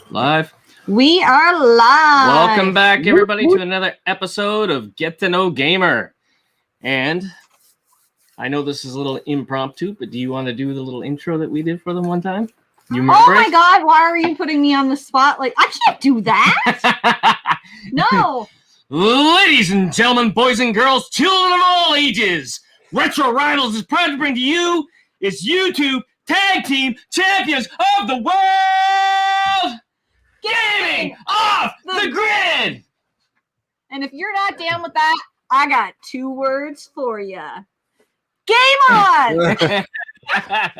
Live. We are live. Welcome back, everybody, to another episode of Get to Know Gamer. And I know this is a little impromptu, but do you want to do the little intro that we did for them one time? You remember Oh my God, why are you putting me on the spot? Like, I can't do that. No. Ladies and gentlemen, boys and girls, children of all ages, retrorivals is proud to bring to you its YouTube Tag Team Champions of the World! Gaming off the grid! And if you're not down with that, I got 2 words for you. Game on!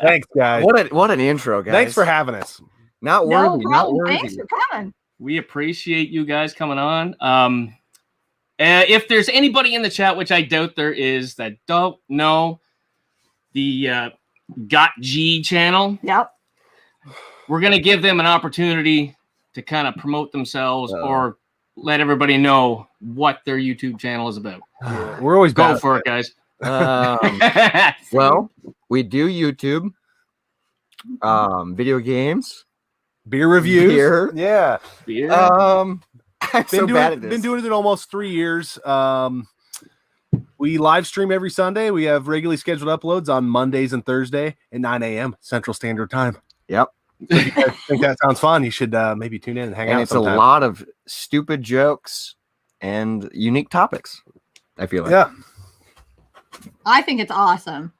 Thanks, guys. What an intro, guys. Thanks for having us. Not No worthy. Not problem. worthy. Thanks for coming. We appreciate you guys coming on. If there's anybody in the chat, which I doubt there is, that don't know the Got G channel, Yep. we're going to give them an opportunity to kind of promote themselves or let everybody know what their YouTube channel is about. We're always Go bad for at it, guys. Well, we do YouTube, video games, beer reviews. Beer. Yeah. Beer. I'm so bad at this. Been doing it almost 3 years. We live stream every Sunday. We have regularly scheduled uploads on Mondays and Thursday at 9 a.m. Central Standard Time. Yep. So if you guys think that sounds fun, you should maybe tune in and hang out. And it's sometime. a lot of stupid jokes and unique topics, I feel like. Yeah. I think it's awesome.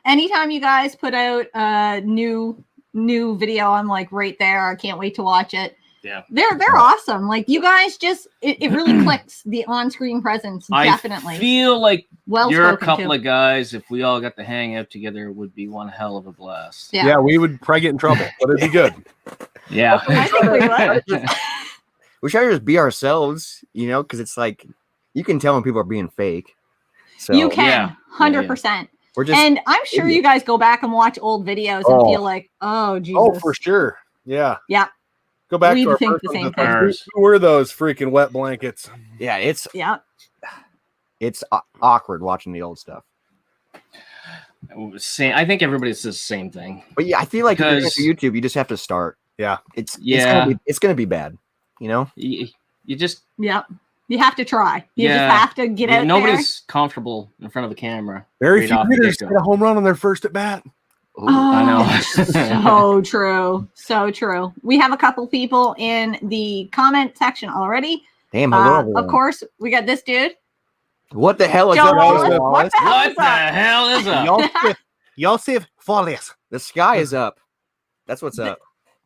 Anytime you guys put out a new video, I'm like right there. I can't wait to watch it. Yeah. They're awesome. Like, you guys just it really clicks, the on-screen presence. Definitely. I feel like Well you're a spoken couple to. of guys, if we all got to hang out together, it would be one hell of a blast. Yeah, we would probably get in trouble, but it'd be good. Yeah. I think we would. We try to just be ourselves, because it's like you can tell when people are being fake. So You can, Yeah. 100%. we're just And I'm sure you guys go back and watch old videos and Oh. feel like, oh, Jesus. Oh, for sure. Yeah. Yeah. Go back We to our think first the ones same and thing. think, Who were those freaking wet blankets? yeah, it's Yeah. awkward watching the old stuff. I think everybody says the same thing. But yeah, I feel like if you're Because- into YouTube, you just have to start. Yeah. It's Yeah. it's gonna be bad, You just Yep. You have to try. You Yeah. just have to get out nobody's comfortable in front of the camera. Very Right few off the hitters get-go. get a home run on their first at bat. Ooh, there. I know. So true. So true. We have a couple people in the comment section already. damn, hello, Of everyone. course, we got this dude. What the hell is Joel, up? what the hell What is the up? hell is up? Yosef Folias. The sky is up. That's what's up.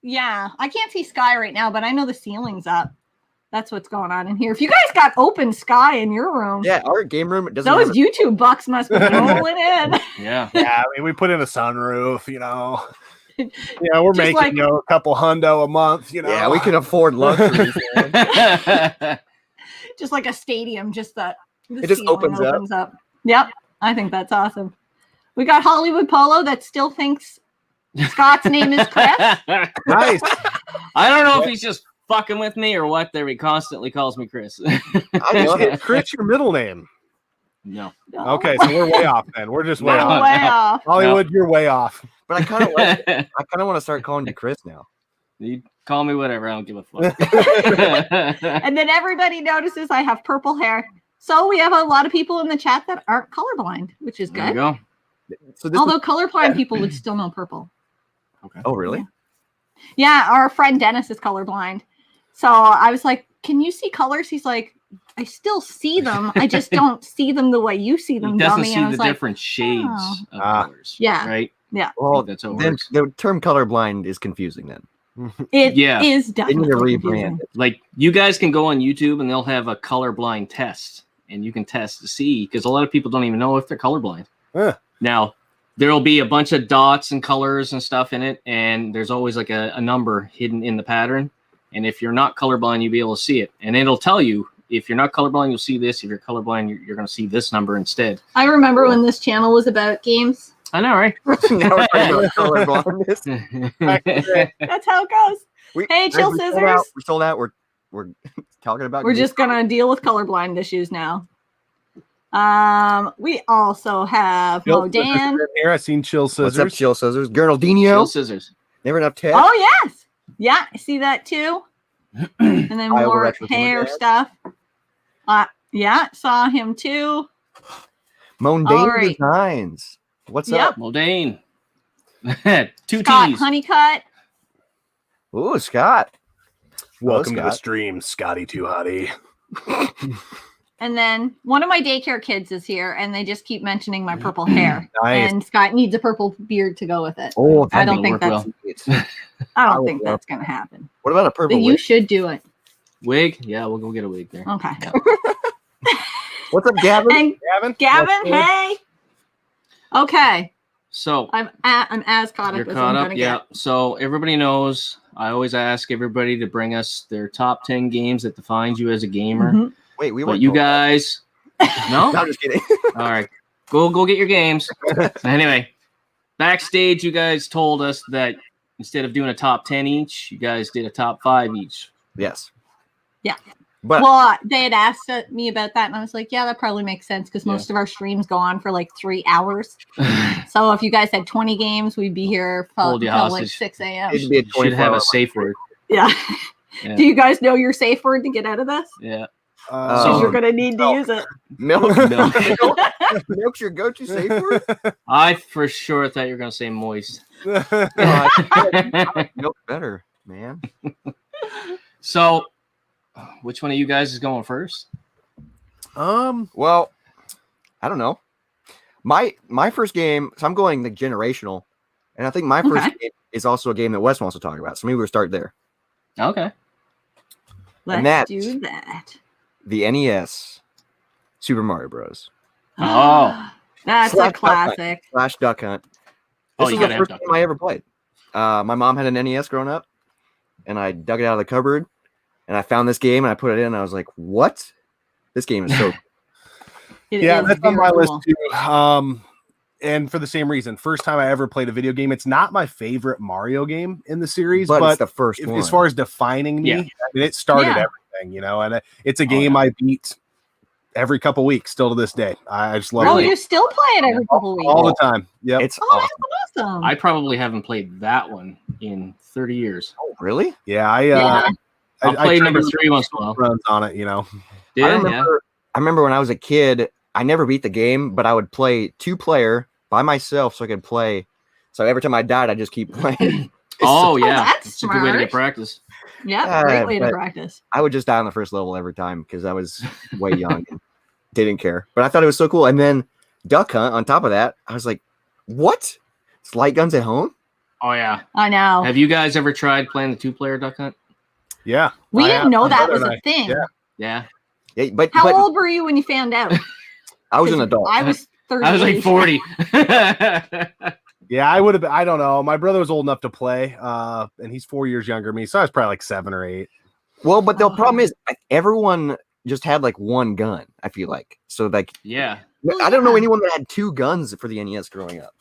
Yeah, I can't see sky right now, but I know the ceiling's up. That's what's going on in here. If you guys got open sky in your room, Yeah, our game room doesn't. those have YouTube bucks must be rolling in. Yeah. Yeah, I mean, we put in a sunroof, Yeah, we're Just making, like- a couple hundo a month, yeah, we can afford luxuries. man. Just like a stadium, just the It just ceiling opens up. Yep, I think that's awesome. We got Hollywood Polo that still thinks Scott's name is Chris. Nice. I don't know if he's just fucking with me or what. There, he constantly calls me Chris. I love it. Is Chris your middle name? No. No. Okay, so we're way off then. We're just way We're off. way off. Hollywood, you're way off. But I kind of like. I kind of want to start calling you Chris now. You call me whatever. I don't give a fuck. And then everybody notices I have purple hair. So we have a lot of people in the chat that aren't colorblind, which is There you good. go. So this Although colorblind people would still know purple. oh really? Yeah, our friend Dennis is colorblind. So I was like, can you see colors? He's like, I still see them. I just don't see them the way you see them, He doesn't dummy. see And I the was like, different shades oh. of colors. Yeah. Right? yeah, Well, That's how it then works. the term colorblind is confusing. Then it is Yeah. they need to definitely rebrand confusing. it. Like, you guys can go on YouTube and they'll have a colorblind test. And you can test to see, because a lot of people don't even know if they're colorblind. Huh. Now, there'll be a bunch of dots and colors and stuff in it, and there's always like a number hidden in the pattern. And if you're not colorblind, you'll be able to see it. And it'll tell you, if you're not colorblind, you'll see this. If you're colorblind, you're going to see this number instead. I remember when this channel was about games. I know, right? Now we're talking about colorblindness. That's how it goes. Hey, Chill we sold Scissors. out. We're sold out. We're talking about. We're just gonna deal with colorblind issues now. We also have Chill Modan. Scissors here. I seen Chill What's up, Scissors. Chill Scissors? Chill Geraldinho. scissors. Never enough Ted. Oh yes, Yeah, I see that too. And then Iowa more Retro from hair Dad. stuff. Yeah, saw him too. Mundane All right. Designs. What's Yep. up? Modane. Two Scott T's. Honeycutt. Ooh, Scott. Welcome to the Scott. stream, Scotty Too Hottie. And then one of my daycare kids is here, and they just keep mentioning my purple hair. Nice. And Scott needs a purple beard to go with it. Oh, I don't will think work that's. well. I I don't would think love that's gonna happen. What about a purple But you wig? should do it. Wig? Yeah, we'll go get a wig there. Okay. Yeah. What's up, Gavin? And Gavin? Gavin, hey. Okay, So I'm as caught you're up as caught I'm up, gonna yeah. get. So everybody knows. I always ask everybody to bring us their top 10 games that defines you as a gamer. Mhm. Wait, we were. But you guys, no. No, I'm just kidding. All right, go get your games. Anyway, backstage, you guys told us that instead of doing a top 10 each, you guys did a top 5 each. Yes. Yeah. But Well, they had asked me about that, and I was like, yeah, that probably makes sense because Yeah. most of our streams go on for like 3 hours. So if you guys had 20 games, we'd be here Hold you until like hostage. 6 a.m. it'd be a You should have 24-hour a safe word. Yeah. Yeah. Do you guys know your safe word to get out of this? Yeah. Because Oh. you're going to need to milk. use it. milk. Milk. Milk's your go-to safe word. I for sure thought you were going to say moist. Milk better, man. So, which one of you guys is going first? Well, I don't know. My first game. So I'm going the generational, and I think my first Okay. game is also a game that Wes wants to talk about. So maybe we'll start there. Okay. Let's that- do that. The NES, Super Mario Bros. Oh. That's Slash a Duck Hunt. classic. Slash Duck Hunt. Oh, This you is gotta the have first Duck game I ever played. My mom had an NES growing up, and I dug it out of the cupboard, and I found this game, and I put it in, and I was like, "What? This game is so." It Yeah, is that's on very my list cool. too. And for the same reason, first time I ever played a video game. It's not my favorite Mario game in the series, but, but it's the first one. as far as defining me, Yeah. I mean, it started Yeah. everything, and it's a game I beat every couple weeks still to this day. I just love Oh, it you still play it every couple weeks. all the time. Yep. it's Oh, awesome. that's awesome. I probably haven't played that one in 30 years. Oh, really? Yeah, Yeah. I'll play try number to 3 once in a while. runs on it, Yeah, I remember when I was a kid, I never beat the game, but I would play 2-player by myself so I could play. So every time I died, I just keep playing. Oh, yeah. that's It's a good way to smart. get practice. Yeah, great way to but- practice. I would just die on the first level every time because I was way young and didn't care. But I thought it was so cool. And then Duck Hunt on top of that, I was like, what? It's light guns at home? Oh, yeah. I know. Have you guys ever tried playing the 2-player Duck Hunt? Yeah. We I didn't have. know My that brother was and a I- thing. yeah. Yeah. Yeah, but How but old were you when you found out? I was an 'Cause adult. I was 30. I was like 40. Yeah, I would have. I don't know. My brother was old enough to play, and he's 4 years younger than me, so I was probably like 7 or 8. Well, but the Oh. problem is everyone just had like one gun, I feel like. So like Yeah. I don't know yeah. anyone that had 2 guns for the NES growing up.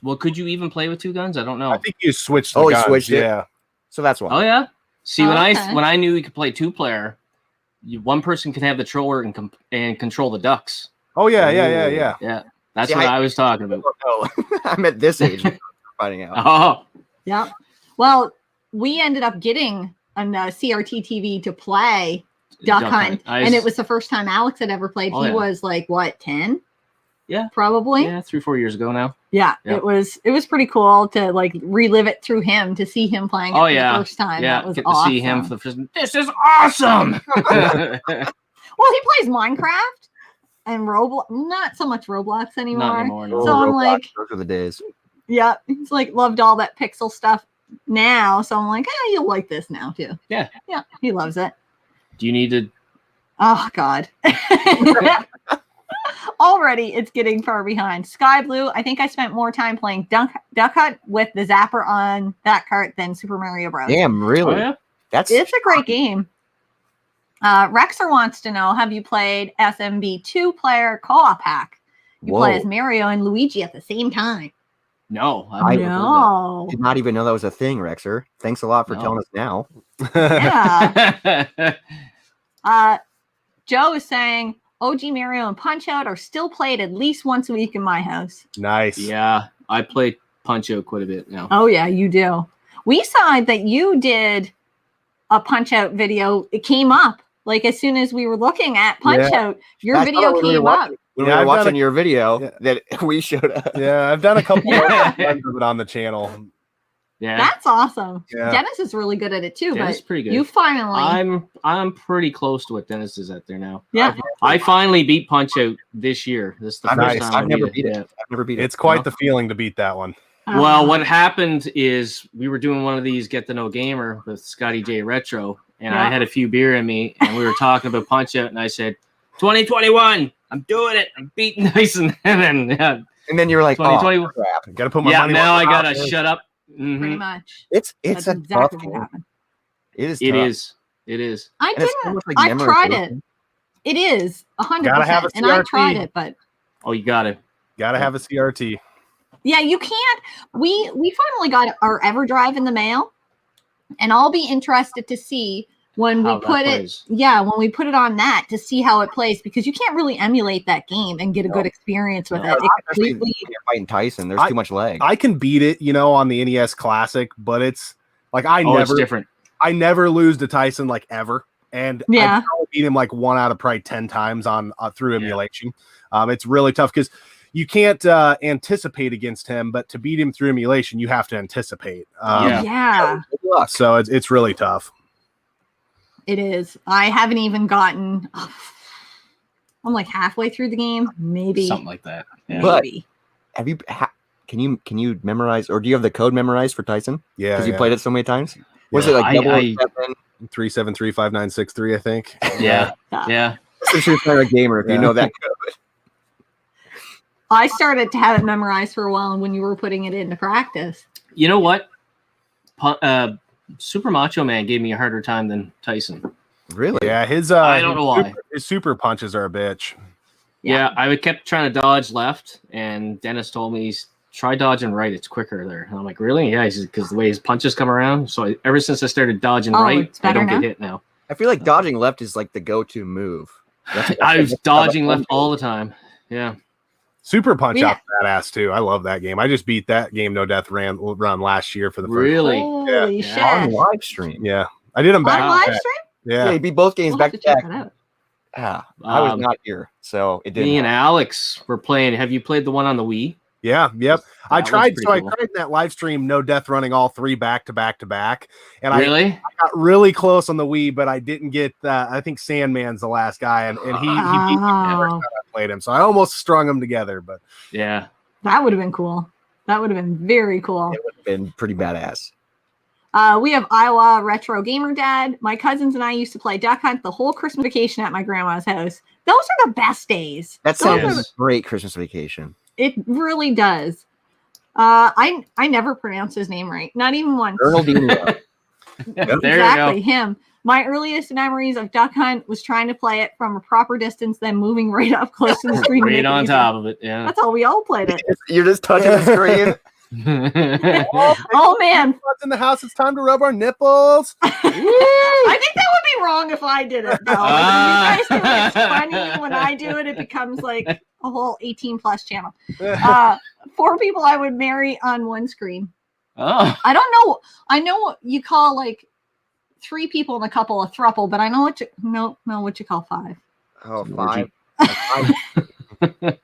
Well, could you even play with 2 guns? I don't know. I think you switched. The Oh, you guns, switched it? Yeah. So that's why. Oh, yeah. See, Oh, when okay. I knew you could play 2-player, one person can have the controller and control the ducks. Oh yeah, yeah, Ooh. yeah. Yeah. That's See, what I- I was talking about. Oh, I'm at this age finding out. Oh, Yeah. Well, we ended up getting a CRT TV to play Duck Hunt, and it was the first time Alex had ever played. Oh, He yeah. was like, what, 10? Yeah. Probably. yeah, 3-4 years ago now. Yeah, Yeah. it was pretty cool to like relive it through him, to see him playing it Oh, for yeah. the first time. Yeah, That was get awesome. to see him for the first. This is awesome. Well, he plays Minecraft and Roblox, not so much Roblox anymore. Not anymore. No. So I'm Roblox, like- those are the days. Yeah, he's like loved all that pixel stuff now. So I'm like, you'll like this now too. Yeah. Yeah, he loves it. Do you need to? Oh God. Already it's getting far behind. Sky Blue, I think I spent more time playing Duck Hunt with the zapper on that cart than Super Mario Bros. Damn, really? Oh, yeah. That's It's a great game. Rexer wants to know, have you played SMB 2-player co-op hack? You play as Mario and Luigi at the same time. No. I- I've never heard No. did not even know that was a thing, Rexer. Thanks a lot for No. telling us now. Yeah. that. Joe is saying OG Mario and Punch Out are still played at least once a week in my house. Nice. Yeah, I play Punch Out quite a bit now. Oh yeah, you do. We saw that you did a Punch Out video. It came up like as soon as we were looking at Punch Out. Your video came up. When we were watching your video that we showed up. Yeah, I've done a couple of it on the channel. Yeah, that's awesome. Yeah. Dennis is really good at it too. Dennis but is pretty good. You finally. I'm pretty close to what Dennis is at there now. Yeah. I finally beat Punch Out this year. This is the first time I've never beat it. I've never beat it. It's quite the feeling to beat that one. Well, what happened is we were doing one of these Get to Know Gamer with Scotty J Retro, and I had a few beer in me, and we were talking about Punch Out, and I said, 2021, I'm doing it. I'm beating Tyson. And then you're like, 2021. Oh, crap. Gotta put my money now I gotta shut up. Pretty much. It's That's a exactly tough what game. happened. It is. It tough. is. It is. I And it's so didn't. much like I've tried memorization. it. It is 100%, and I tried it, but Oh, you got it. Gotta have a CRT. yeah, you can't. We finally got our EverDrive in the mail, and I'll be interested to see when we How that put it. plays. Yeah, when we put it on that to see how it plays, because you can't really emulate that game and get a good experience with it. It Especially completely. when you're fighting Tyson, there's too much lag. I can beat it, on the NES Classic, but it's like It's different. I never lose to Tyson like ever, and Yeah. I probably beat him like 1 out of probably 10 times on through emulation. It's really tough because you can't anticipate against him, but to beat him through emulation, you have to anticipate. Yeah. So it's really tough. It is. I haven't even gotten. I'm like halfway through the game, maybe. Something like that. Yeah. But Maybe. have you? Can you memorize, or do you have the code memorized for Tyson? Yeah, Because you played it so many times. Was Yeah. it like double I- 3735963, I think. Yeah. Yeah. Since you're playing a gamer, if you know that code. I started to have it memorized for a while when you were putting it into practice. You know what? Super Macho Man gave me a harder time than Tyson. Really? Yeah, his I don't know why. his super punches are a bitch. Yeah, I kept trying to dodge left, and Dennis told me, try dodging right. It's quicker there. And I'm like, really? Yeah, because the way his punches come around. So ever since I started dodging right, it's I better don't now? get hit now. I feel like dodging left is like the go-to move. I was dodging left all the time. Yeah. Super Punch Yeah. Out's badass too. I love that game. I just beat that game no death run last year for the first. Really? Holy Yeah. shit. On live stream. Yeah, I did them back. On to live back. stream? Yeah, Yeah, he beat both games We'll back have to to check back. that out. Yeah, I was Um, not here, so it didn't. Me and Alex were playing. Have you played the one on the Wii? yeah, yep. I That was tried. pretty So I cool. tried that live stream no death running all 3 back to back to back, and I Really? got really close on the Wii, but I didn't get. I think Sandman's the last guy, and he beat me the first Oh, time I played him. So I almost strung them together, but Yeah. that would have been cool. That would have been very cool. It would have been pretty badass. We have Iowa Retro Gamer Dad. My cousins and I used to play Duck Hunt the whole Christmas vacation at my grandma's house. Those are the best days. That Those sounds are like the- a great Christmas vacation. It really does. I never pronounce his name right. Not even once. Ronaldinho. There Exactly, you him. My earliest memories of Duck Hunt was trying to play it from a proper distance, then moving right up close to the go. screen. to Right make it on easier. top of it. Yeah. That's how we all played it. You're just touching the screen. Oh man, what's in the house? It's time to rub our nipples. I think that would be wrong if I did it. Though. Like, when you guys do it, it's funny. When I do it, it becomes like a whole 18+ channel. 4 people I would marry on one screen. Oh. I don't know. I know what you call like 3 people and a couple a throuple, but I know what you what you call 5. Oh, Orgy. 5.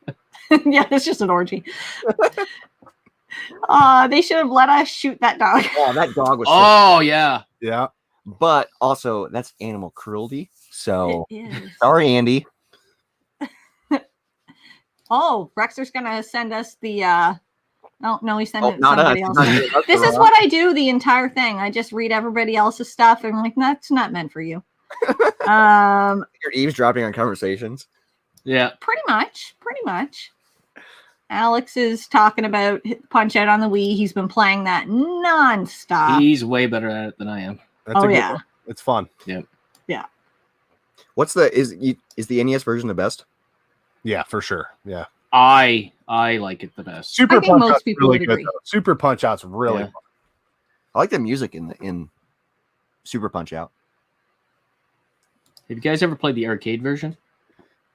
Yeah, it's just an orgy. They should have let us shoot that dog. Oh, that dog was. Oh, yeah. Yeah, But also, that's animal cruelty. So It is. sorry, Andy. Oh, Rexer's gonna send us the. Oh no, he's sending it to not us. somebody else. Not you. That's This the is wrong- what I do the entire thing. I just read everybody else's stuff and I'm like, that's not meant for you. You're eavesdropping on conversations. Yeah. Pretty much. Alex is talking about Punch Out on the Wii. He's been playing that nonstop. He's way better at it than I am. that's Oh, a good yeah. one. It's fun. What's the is the NES version the best? Yeah, for sure. Yeah, I like it the best. Super I think Punch most Out's people really would good. agree. Though. Super Punch Out's really Yeah. fun. I like the music in Super Punch Out. Have you guys ever played the arcade version?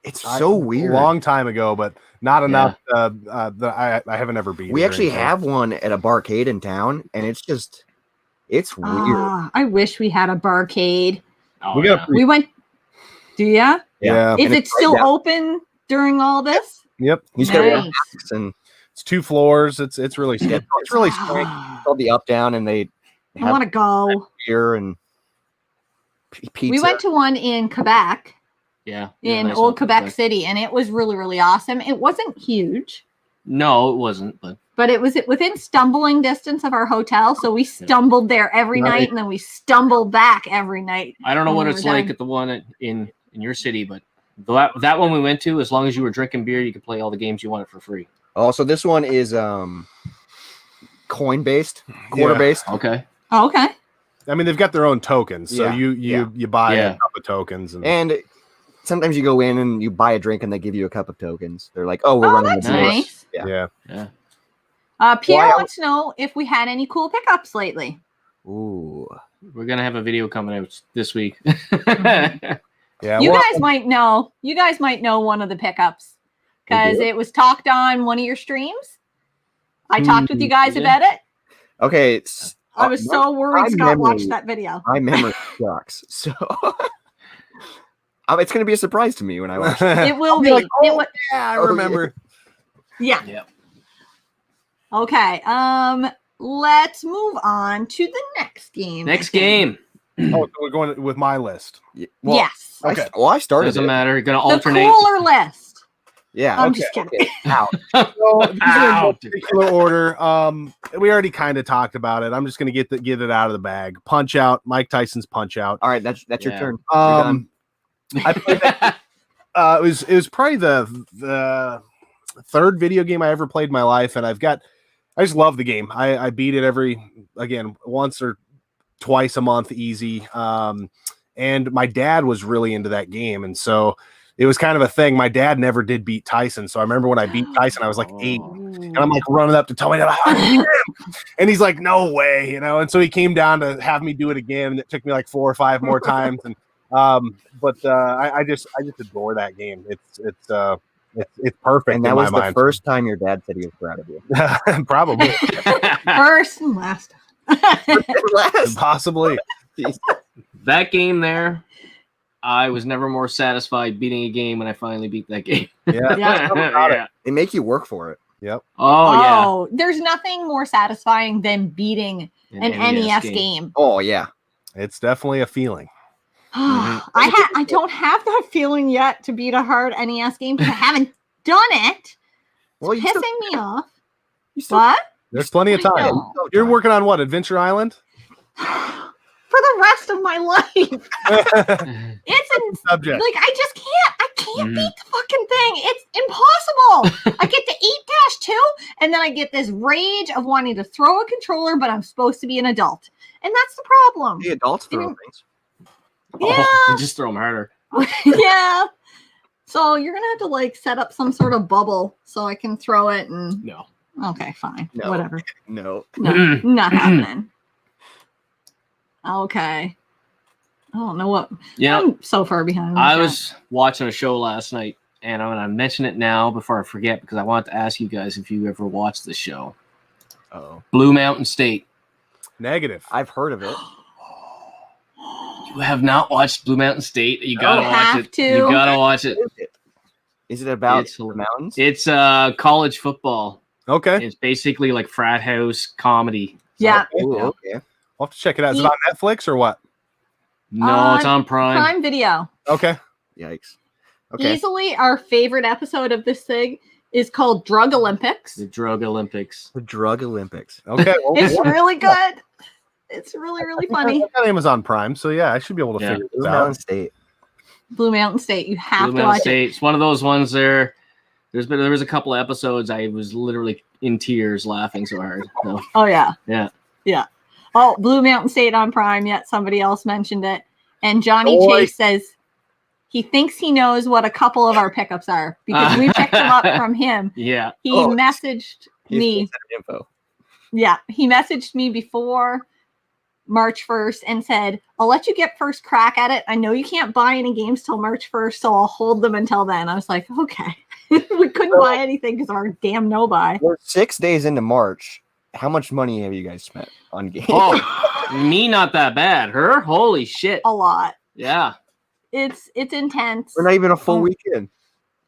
It's so weird. A long time ago, but not enough. I haven't ever beat. We it or actually anything. have one at a barcade in town, and it's It's weird. I wish we had a barcade. Oh, We got yeah. We went. Do ya? Yeah. Is And it it's right still down- open during all this? Yep. You just gotta wear Nice. masks, and It's 2 floors. It's really it's really sweet. it's called the Up Down, and they I want to go. beer and pizza. We went to one in Quebec, Yeah. in Nice old one. Quebec City, and it was really, really awesome. It wasn't huge, No, it wasn't. But it was within stumbling distance of our hotel. So we stumbled there every Nice. night, and then we stumbled back every night. I don't know what when we it's were like done. at the one in your city, but that one we went to, as long as you were drinking beer, you could play all the games you wanted for free. Oh, so this one is coin based, quarter based. Okay. Oh, okay. I mean, they've got their own tokens, so Yeah. you buy Yeah. a couple of tokens, and And sometimes you go in and you buy a drink and they give you a cup of tokens. They're like, "Oh, we're Oh, running that's this deal." nice. Yeah. Yeah. Pierre Why- wants to know if we had any cool pickups lately. Ooh. We're gonna have a video coming out this week. yeah, You well, guys might know. You guys might know one of the pickups because do? it was talked on one of your streams. I talked with you guys Yeah. about it. Okay. I was so worried my Scott watched memory- that video. My memory sucks. So it's going to be a surprise to me when I watch it. It will I'll be. be like, It wa- yeah, I Oh, yeah. remember. yeah. Yep. Okay. Let's move on to the next game. I Next think. game. Oh, so we're going with my list. Well, yes. Okay. I started Doesn't it. matter. You're gonna The alternate. cooler list. Yeah. I'm Okay. just kidding. Okay. Ow. So these are in no Ow. particular order. We already kind of talked about it. I'm just gonna get it out of the bag. Punch Out, Mike Tyson's Punch Out. All right. That's your Yeah. turn. You're done. I played that. It was probably the third video game I ever played in my life, and I just love the game. I beat it once or twice a month, easy. And my dad was really into that game, and so it was kind of a thing. My dad never did beat Tyson, so I remember when I beat Tyson, I was like 8, and I'm like running up to tell my dad, "I beat him!" And he's like, "No way," And so he came down to have me do it again, and it took me like 4 or 5 more times, and I just adore that game. It's perfect. And that in was my the mind. first time your dad said he was proud of you. Probably, First and last. Last. possibly. That game there, I was never more satisfied beating a game when I finally beat that game. Yeah. Yeah. They make you work for it. Yep. Oh, There's nothing more satisfying than beating yeah. an NES game. Oh yeah. It's definitely a feeling. I don't have that feeling yet to beat a hard NES game because I haven't done it. Well, you Pissing still, me off. you still What? There's plenty of I time. know. You're working on what? Adventure Island? For the rest of my life. It's Subject. like I can't Mhm. beat the fucking thing. It's impossible. I get to 8-2 and then I get this rage of wanting to throw a controller, but I'm supposed to be an adult. And that's the problem. the adults throw Even- things. Yeah. Oh, just throw them harder. Yeah. So you're gonna have to like set up some sort of bubble so I can throw it and No. okay, fine. No. Whatever. No. No, Mm. not happening. Okay. I don't know what Yeah. I'm so far behind. I was watching a show last night, and I'm going to mention it now before I forget because I want to ask you guys if you ever watched the show. Oh. Blue Mountain State. Negative. I've heard of it. You have not watched Blue Mountain State. You got to You watch have it. to. You got to watch it. Is it about It's the mountains? It's college football. Okay. It's basically like frat house comedy. Yeah. Ooh, Yeah. okay. I'll have to check it out. Is it on Netflix or what? No, it's on Prime. Prime Video. Okay. Yikes. Okay. Easily our favorite episode of this thing is called Drug Olympics. The Drug Olympics. The Drug Olympics. Okay. Well, It's really good. It's really, really funny. I've got Amazon Prime, so yeah, I should be able to Yeah. figure Blue this Mountain out. State. Blue Mountain State. You have Blue to Mountain watch State. It's one of those ones there. There was a couple of episodes I was literally in tears laughing so hard. So, it. Oh yeah. yeah. Yeah. Oh, Blue Mountain State on Prime. Yet somebody else mentioned it. And Johnny Boy. Chase says he thinks he knows what a couple of our pickups are because we picked them up from him. Yeah. He Oh, messaged He's me. info. Yeah, he messaged me before March 1st and said, I'll let you get first crack at it. I know you can't buy any games till March 1st, so I'll hold them until then. I was like, okay. We couldn't buy anything because of our damn no buy. We're 6 days into March, how much money have you guys spent on games? Oh, me not that bad. Her, holy shit. A lot. Yeah. It's intense. We're not even a full weekend.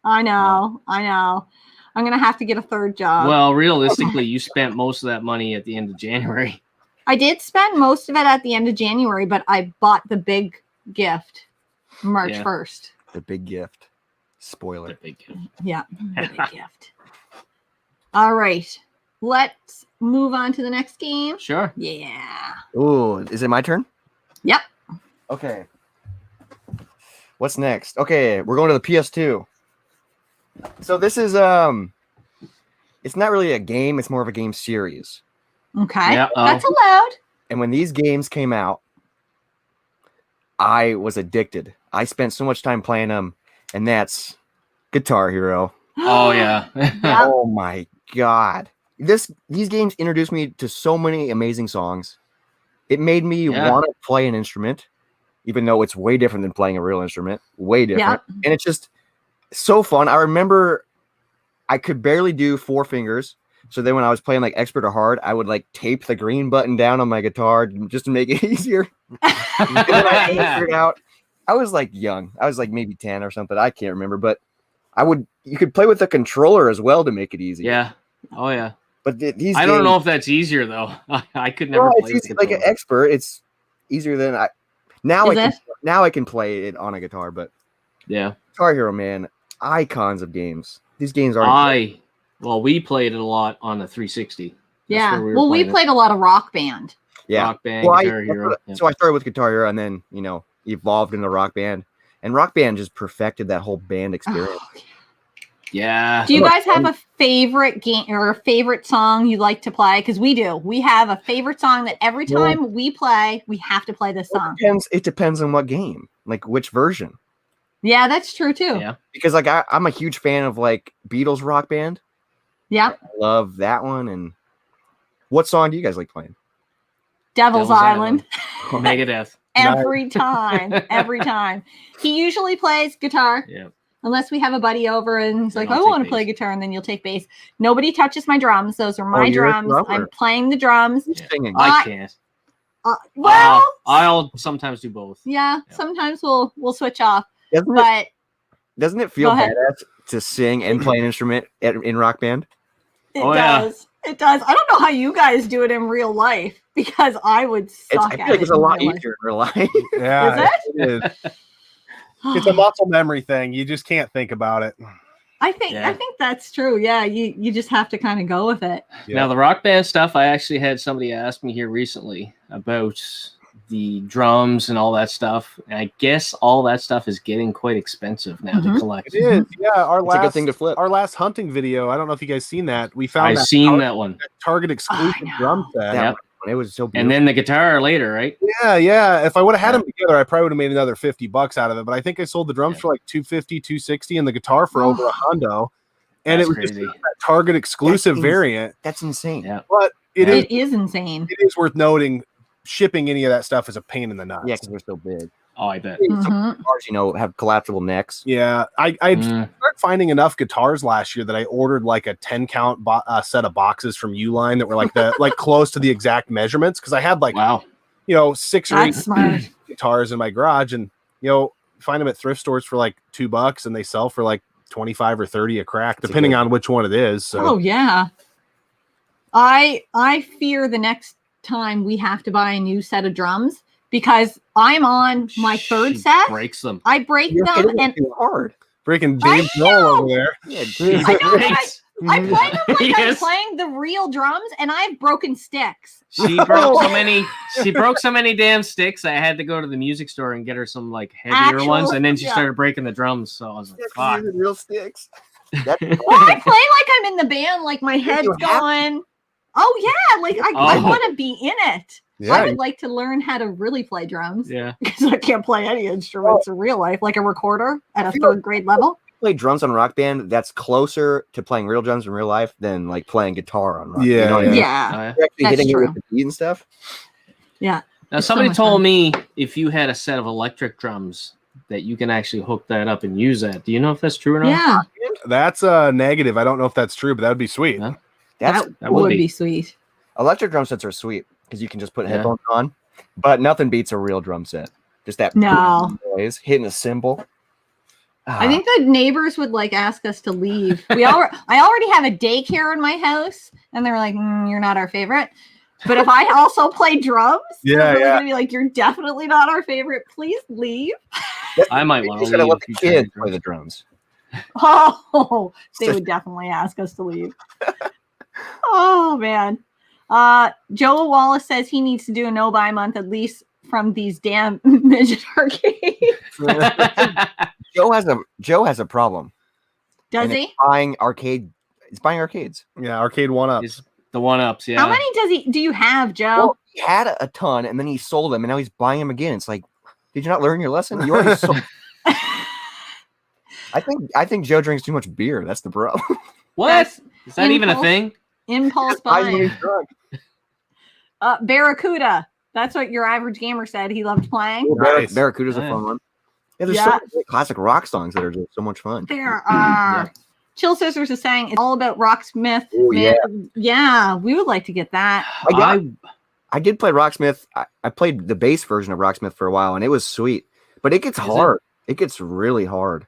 I know. I'm gonna have to get a third job. Well, realistically, you spent most of that money at the end of January. I did spend most of it at the end of January, but I bought the big gift March 1st. The big gift. The Spoiler. big gift. Yeah, the big gift. All right. Let's move on to the next game. Sure. Yeah. Ooh, is it my turn? Yep. Okay. What's next? Okay, we're going to the PS2. So this is it's not really a game, it's more of a game series. Okay. Yeah, That's allowed. And when these games came out, I was addicted. I spent so much time playing them, and that's Guitar Hero. Oh, yeah. Yep. Oh my god. These games introduced me to so many amazing songs. It made me want to play an instrument, even though it's way different than playing a real instrument. Way different. Yep. And it's just so fun. I remember I could barely do 4 fingers. So then when I was playing like expert or hard, I would like tape the green button down on my guitar just to make it easier. And then I figured it out. I was like young. I was like maybe 10 or something. I can't remember, but you could play with the controller as well to make it easy. Yeah. Oh, yeah. But these I don't know if that's easier, though. I could never well, play it's with easy, like an expert. It's easier than now I can play it on a guitar, but yeah. Guitar Hero, man, icons of games. These games are we played it a lot on the 360. That's Yeah. where We played a lot of Rock Band. Rock Band, Guitar Hero. So I started with Guitar Hero and then, evolved into Rock Band. And Rock Band just perfected that whole band experience. Oh, yeah. do you guys have a favorite game or a favorite song you like to play? Because we do. We have a favorite song that every time we play, we have to play this song. It depends on what game, like which version. Yeah, that's true too. Yeah. Because like I'm a huge fan of like Beatles Rock Band. Yeah. I love that one. And what song do you guys like playing? Devil's Island. Megadeth. Every time. He usually plays guitar. Yeah. Unless we have a buddy over and he's like, I'll I take want to play bass. guitar, and then you'll take bass. Nobody touches my drums. Those are my you're a drums. drummer. I'm playing the drums. Who's singing? I can't. Well, I'll sometimes do both. yeah, sometimes we'll switch off. Doesn't it feel Go ahead. badass to sing and play an instrument in Rock Band? It Oh, yeah. does. It does. I don't know how you guys do it in real life because I would suck I at feel like it it's a in lot real life. easier in real life. Yeah, Is it is. It's a muscle memory thing. You just can't think about it. I think that's true. Yeah, you just have to kind of go with it. Yeah. Now the Rock Band stuff, I actually had somebody ask me here recently about the drums and all that stuff. And I guess all that stuff is getting quite expensive now to collect. It is. Yeah, It's a good thing to flip. Our last hunting video. I don't know if you guys seen that. We found I've seen that one. Target exclusive drum set. Yep. It was so beautiful. And then the guitar later, right? Yeah. If I would have had them together, I probably would have made another $50 out of it. But I think I sold the drums for like $250, $260, and the guitar for over $100. And That's it was just crazy. that Target exclusive variant. That's insane. Yeah. But It is insane. it is worth noting shipping any of that stuff is a pain in the nuts. Yeah, because they're so big. Oh, I bet. Some guitars, have collapsible necks. Yeah, I started finding enough guitars last year that I ordered like a 10 count set of boxes from Uline that were like like close to the exact measurements because I had like 6 or 8 smart. guitars in my garage, and find them at thrift stores for like $2 and they sell for like 25 or 30 a crack depending on which one it is. So. Oh yeah. I fear the next time we have to buy a new set of drums because I'm on my third set. Breaks them. I break them and too hard. Freaking James Joel over there. Yeah, I play them like Yes. I'm playing the real drums, and I've broken sticks. She broke so many. She broke so many damn sticks. I had to go to the music store and get her some like heavier ones, and then she started breaking the drums. So I was like, "Fuck!" Real sticks. Well, I play like I'm in the band, like my head's going. Oh yeah, like I want to be in it. Yeah, I would like to learn how to really play drums. Yeah, because I can't play any instruments in real life, like a recorder at a third grade level. Play drums on Rock Band. That's closer to playing real drums in real life than like playing guitar on Rock Band. Yeah, You know what I mean? Yeah, You're actually that's hitting true. it with the beat and stuff. Yeah. Now It's somebody so much told fun. me if you had a set of electric drums that you can actually hook that up and use that. Do you know if that's true or not? Yeah, That's a negative. I don't know if that's true, but that would be sweet. Huh? That's that would be sweet. Electric drum sets are sweet because you can just put headphones on, but nothing beats a real drum set. Just that noise, hitting a cymbal. I think the neighbors would like ask us to leave. I already have a daycare in my house, and they're like, "You're not our favorite." But if I also play drums, they're really gonna be like, "You're definitely not our favorite. Please leave." I might want to let leave. the kids play the drums. Oh, they would definitely ask us to leave. Oh man. Joe Wallace says he needs to do a no-buy month at least from these damn midget arcades. Joe has a problem. Does he? Buying arcades. Yeah, arcade one-ups. The one-ups, yeah. How many do you have, Joe? Well, he had a ton, and then he sold them, and now he's buying them again. It's like, did you not learn your lesson? You already sold. I think Joe drinks too much beer. That's the problem. What? Is that even a thing? Impulse buying. Barracuda. That's what your average gamer said he loved playing. Nice. Barracuda's a fun one. Yeah, there's so many classic rock songs that are just so much fun. There are. Chill Sisters is saying it's all about Rocksmith. Ooh, yeah, we would like to get that. I did play Rocksmith. I played the bass version of Rocksmith for a while, and it was sweet. But it gets hard. It gets really hard.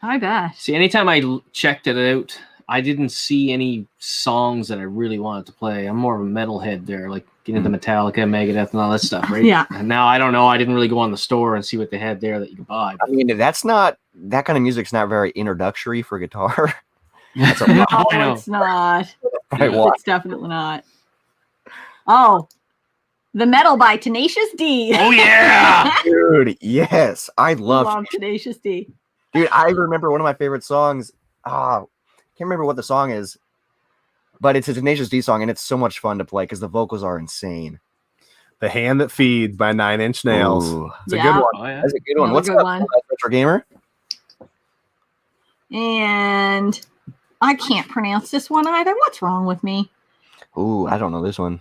I bet. See, anytime I checked it out, I didn't see any songs that I really wanted to play. I'm more of a metalhead there, like get into Metallica, Megadeth, and all that stuff, right? Yeah. And now I don't know. I didn't really go on the store and see what they had there that you could buy. I mean, that kind of music's not very introductory for guitar. That's a lot. No, it's not. Yeah. It's definitely not. Oh, The Metal by Tenacious D. Oh, yeah. Dude, yes. I love Tenacious D. Dude, I remember one of my favorite songs. Can't remember what the song is, but it's a Tenacious D song, and it's so much fun to play because the vocals are insane. The Hand That Feeds by 9 Inch Nails. Ooh. It's a good one. Oh, yeah. That's a good one. What's good up, one. Retro Gamer? And I can't pronounce this one either. What's wrong with me? Ooh, I don't know this one.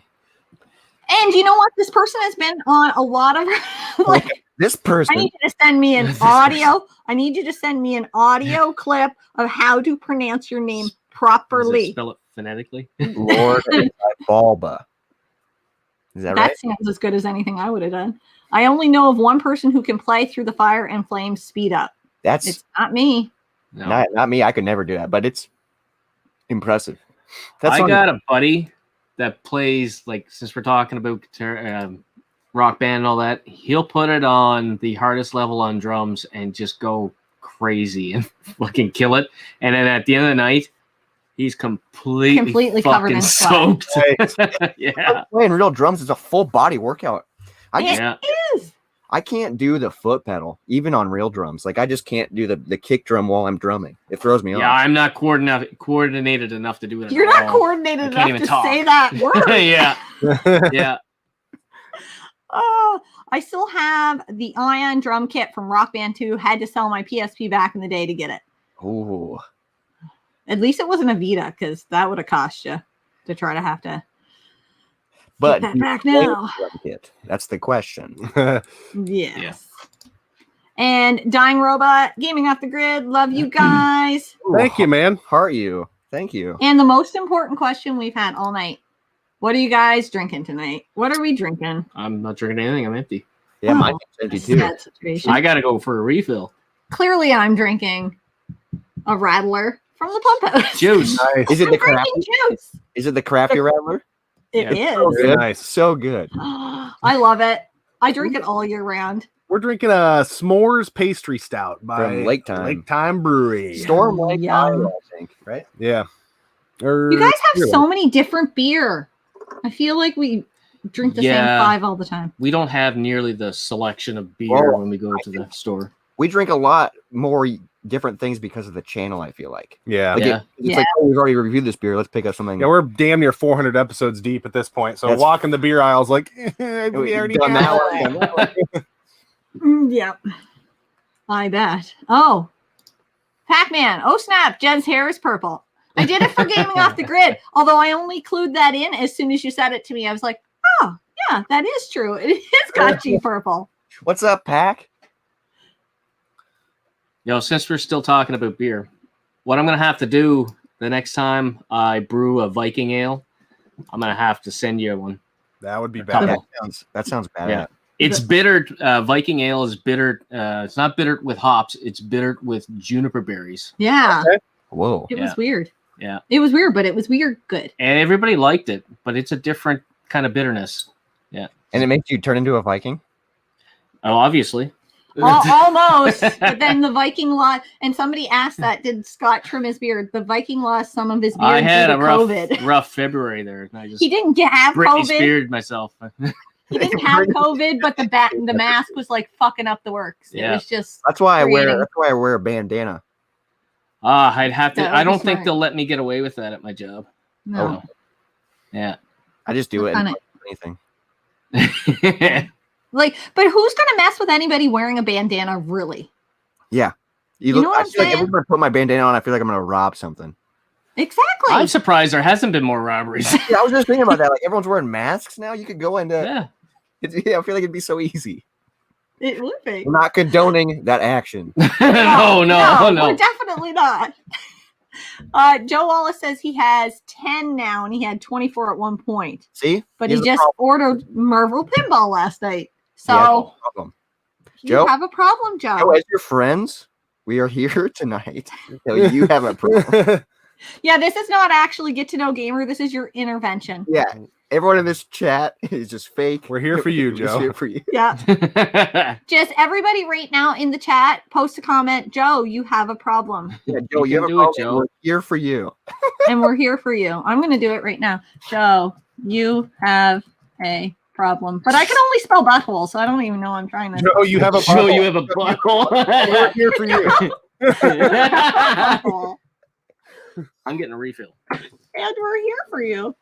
And you know what? This person has been on a lot of This person. I need you to send me an audio. I need you to send me an audio clip of how to pronounce your name properly. Spell it phonetically. Lord Balba. Is that right? That sounds as good as anything I would have done. I only know of one person who can play Through the Fire and Flames speed up. It's not me. No. Not me. I could never do that, but it's impressive. I got a buddy that plays, like, since we're talking about guitar, rock band and all that, he'll put it on the hardest level on drums and just go crazy and fucking kill it. And then at the end of the night, he's completely covered in soaked. Right. Yeah. Playing real drums is a full body workout. It is. I can't do the foot pedal, even on real drums. Like, I just can't do the kick drum while I'm drumming. It throws me off. Yeah, I'm not coordinated enough to do it. You're not coordinated enough to say that word. Yeah. Yeah. Oh, I still have the Ion drum kit from Rock Band 2. Had to sell my PSP back in the day to get it. Ooh. At least it wasn't a Vita, because that would have cost you to try to have to But get that back now. That's the question. Yes. Yeah. And Dying Robot, Gaming Off the Grid, love you guys. Thank you, man. Heart you. Thank you. And the most important question we've had all night. What are you guys drinking tonight? What are we drinking? I'm not drinking anything. I'm empty. Yeah, mine's empty too. Sad situation. I got to go for a refill. Clearly, I'm drinking a Rattler from the pump house. Juice. Nice. Is it the I'm crafty? drinking juice. Is it the crafty Rattler? It Yeah. is. So good. Nice. So good. I love it. I drink it all year round. We're drinking a s'mores pastry stout by From Lake Time. Lake Time Brewery. Storm Lake, Yum. Iowa, I think. Right? Yeah. You guys have so many different beer. I feel like we drink the same 5 all the time. We don't have nearly the selection of beer Well, when we go to the store. We drink a lot more different things because of the channel, I feel like. Yeah. Like Yeah. it's like, oh, we've already reviewed this beer. Let's pick up something. Yeah, we're damn near 400 episodes deep at this point. So walking the beer aisles like, we already done did that one. Yep. I bet. Oh. Pac-Man. Oh, snap. Jen's hair is purple. I did it for Gaming Off the Grid, although I only clued that in as soon as you said it to me. I was like, oh, yeah, that is true. It is gotchy purple. What's up, Pac? Since we're still talking about beer, what I'm going to have to do the next time I brew a Viking ale, I'm gonna have to send you one. That would be Couple. bad. That sounds bad. Yeah. It's bitter. Viking ale is bitter. It's not bitter with hops. It's bitter with juniper berries. Yeah. Okay. Whoa. It was weird. Yeah. It was weird, but it was weird good. And everybody liked it, but it's a different kind of bitterness. Yeah. And it makes you turn into a Viking? Oh, obviously. Almost. But then the Viking lost, and somebody asked that, did Scott trim his beard? The Viking lost some of his beard I had due a to COVID. rough February there. And I just He didn't have Britney COVID. speared myself. He didn't have COVID, but the mask was like fucking up the works. Yeah. It was just That's why creating- I wear a bandana. I'd have to. That would I be don't think smart. they'll let me get away with that at my job. no. Yeah. I just do it Done and it. anything. Like, but who's gonna mess with anybody wearing a bandana, really? Yeah. You know what I I'm feel like if saying? I'm gonna put my bandana on, I feel like I'm gonna rob something. Exactly. I'm surprised there hasn't been more robberies. Yeah, I was just thinking about that. Like everyone's wearing masks now. You could go into Yeah. yeah, I feel like it'd be so easy. It would be. We're not condoning that action. no. We're definitely not. Joe Wallace says he has 10 now, and he had 24 at one point. See? But Here's he the just problem. ordered Marvel Pinball last night. So Yeah, no problem. you Joe? have a problem, Joe. So as your friends, we are here tonight. So you have a problem. Yeah, this is not actually Get to Know Gamer. This is your intervention. Yeah. Everyone in this chat is just fake. We're here for you, We're just Joe. here for you. Yeah. Just everybody right now in the chat, post a comment. Joe, you have a problem. Yeah, Joe, You you can have a do it, problem. Joe. We're here for you. And we're here for you. I'm going to do it right now. Joe, you have a problem. But I can only spell butthole, so I don't even know I'm trying to. Joe, you have a Show you butthole. have a We're butthole. here for you. Butthole. I'm getting a refill. And we're here for you.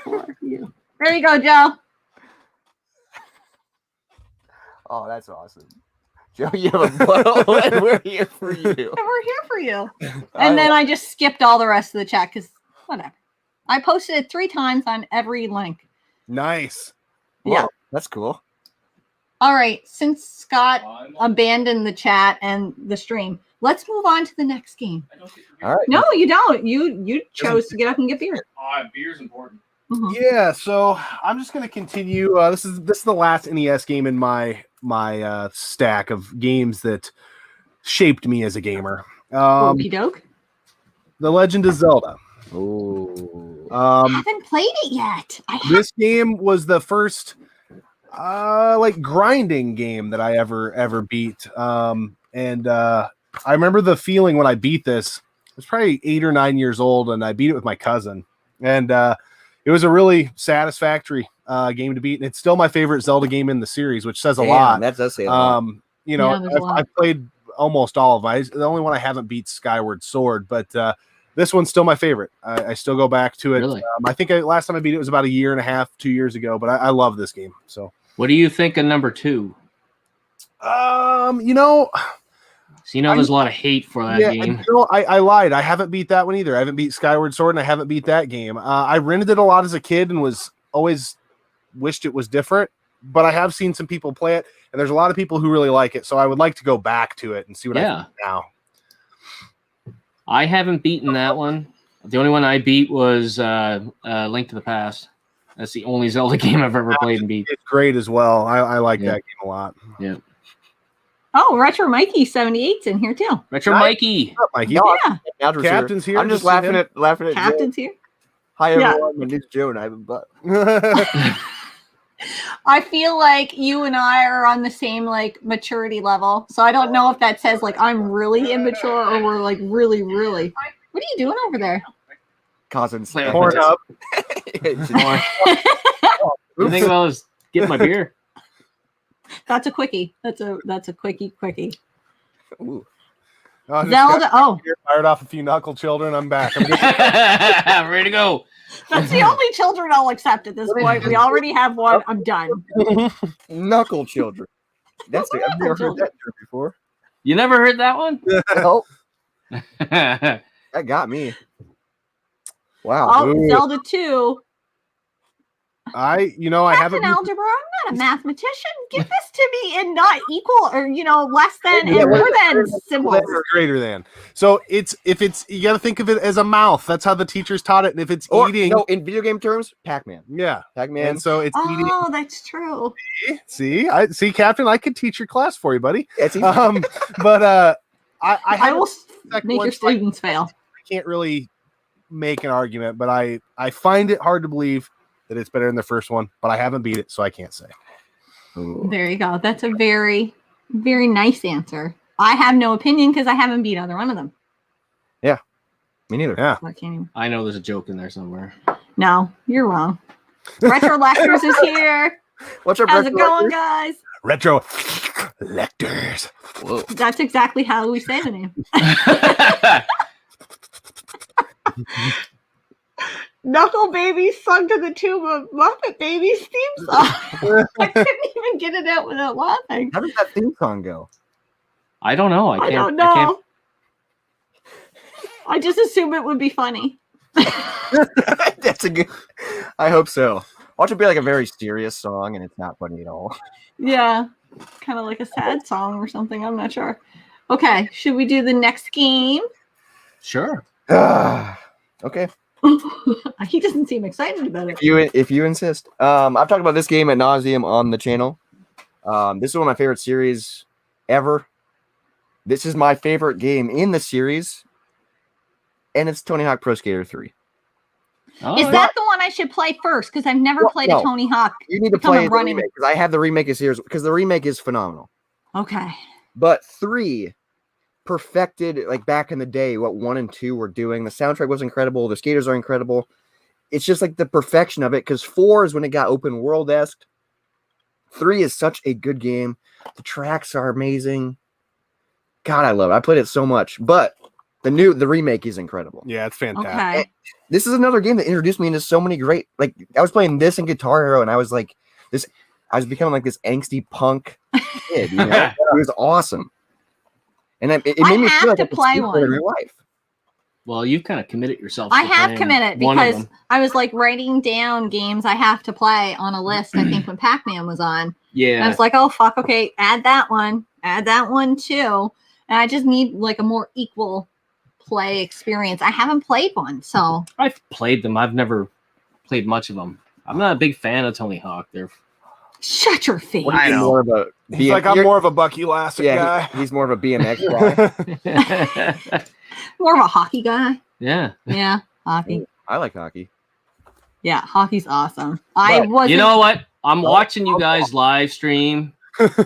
For you. There you go, Joe. Oh, that's awesome. Joe, you have a butthole and we're here for you. And we're here for you. And then I just skipped all the rest of the chat because whatever. I posted it 3 times on every link. Nice. Yeah. Whoa, that's cool. All right. Since Scott abandoned the chat and the stream, let's move on to the next game. All right. No, you don't. You chose to get up and get beer. Beer's important. Mhm. Yeah, so I'm just gonna continue. This is the last NES game in my stack of games that shaped me as a gamer. Okey doke. The Legend of Zelda. Oh. I haven't played it yet. I have. This game was the first like grinding game that I ever beat. And I remember the feeling when I beat this. I was probably 8 or 9 years old, and I beat it with my cousin. And it was a really satisfactory game to beat. And it's still my favorite Zelda game in the series, which says a lot. That does say a lot. You know, Yeah, there's a lot. I've played almost all of them. The only one I haven't beat Skyward Sword, but this one's still my favorite. I still go back to it. Really? I think last time I beat it was about 1.5 years, 2 years ago, but I love this game. So, What do you think of number 2? you know, So you know there's a lot of hate for that yeah, game. you know, I lied. I haven't beat that one either. I haven't beat Skyward Sword, and I haven't beat that game. I rented it a lot as a kid and was always wished it was different, but I have seen some people play it, and there's a lot of people who really like it. So I would like to go back to it and see what I think now. I haven't beaten that one. The only one I beat was Link to the Past. That's the only Zelda game I've ever played and beat. It's great as well. I like Yeah. that game a lot. Yeah. Oh, Retro Mikey 78's in here too. Retro Nice. Mikey. What's up, Mikey? No, Yeah. Captain's Captain's here. I'm just Just see laughing him. at Joe. Captain's here. Hi Yeah. everyone, my name's Joe and I have a butt. I feel like you and I are on the same like maturity level. So I don't know if that says like I'm really immature or we're like really. What are you doing over there? Causing Play with Porn up. You think I was getting my beer? That's a quickie. That's a quickie. Ooh. Oh, just Zelda. got Oh, fired off a few knuckle children. I'm back. I'm good. Ready to go. that's the only children I'll accept at this point. We already have one. I'm done. Knuckle children. I've never heard that term before. You never heard that one? Oh, that got me. Wow. Oh, Ooh. Zelda 2. I That's haven't. an algebra. I'm not a mathmatician. Give this to me in not equal or less than and more than symbols. Or greater than. So you got to think of it as a mouth. That's how the teachers taught it. And if it's eating, no, in video game terms, Pac-Man. yeah, Pac-Man. and so it's eating. Oh, that's true. See, Captain, I could teach your class for you, buddy. Yeah, it's easy. But I will second make one, your students fail. I can't really make an argument, but I find it hard to believe that it's better than the first one. But I haven't beat it, so I can't say. Ooh. There you go. That's a very, very nice answer. I have no opinion because I haven't beat either one of them. Yeah, me neither. Yeah. So I can't even... I know there's a joke in there somewhere. No, you're wrong. Retro Lectures is here. What's our How's it going, guys? Retro Lectors. Whoa. That's exactly how we say the name. Knuckle Baby sung to the tune of Muppet Babies theme song. I couldn't even get it out without laughing. How does that theme song go? I don't know. I don't know. I just assume it would be funny. That's a good. I hope so. Watch it be like a very serious song, and it's not funny at all. Yeah, kind of like a sad song or something. I'm not sure. Okay, should we do the next game? Sure. Okay. He doesn't seem excited about it. If you insist. I've talked about this game ad nauseum on the channel. This is one of my favorite series ever. This is my favorite game in the series, and it's Tony Hawk Pro Skater 3. Oh, Is that the one I should play first? Because I've never played a Tony Hawk. You need to play the remake because I have the remake of series because the remake is phenomenal. Okay. But 3 perfected like back in the day what 1 and 2 were doing. The soundtrack was incredible. The skaters are incredible. It's just like the perfection of it because 4 is when it got open world-esque. 3 is such a good game. The tracks are amazing. God, I love it. I played it so much. But the remake is incredible. Yeah, it's fantastic. Okay. This is another game that introduced me into so many great. Like I was playing this in Guitar Hero, and I was like this. I was becoming like this angsty punk kid. It was awesome, and it made me feel like I could play speak one in real life. Well, you've kind of committed yourself. I to have playing committed one of because them. I was like writing down games I have to play on a list. I think when Pac-Man was on, and I Yeah. was like, "Oh fuck, okay, add that one too." And I just need like a more equal play experience. I haven't played one, so I've played them. I've never played much of them. I'm not a big fan of Tony Hawk. They're shut your face. I know. More of a He's like, I'm more of a Bucky Lasser guy. He's more of a BMX guy. More of a hockey guy. yeah. Yeah, hockey. I like hockey. Yeah, hockey's awesome. You know what? I'm watching you guys live stream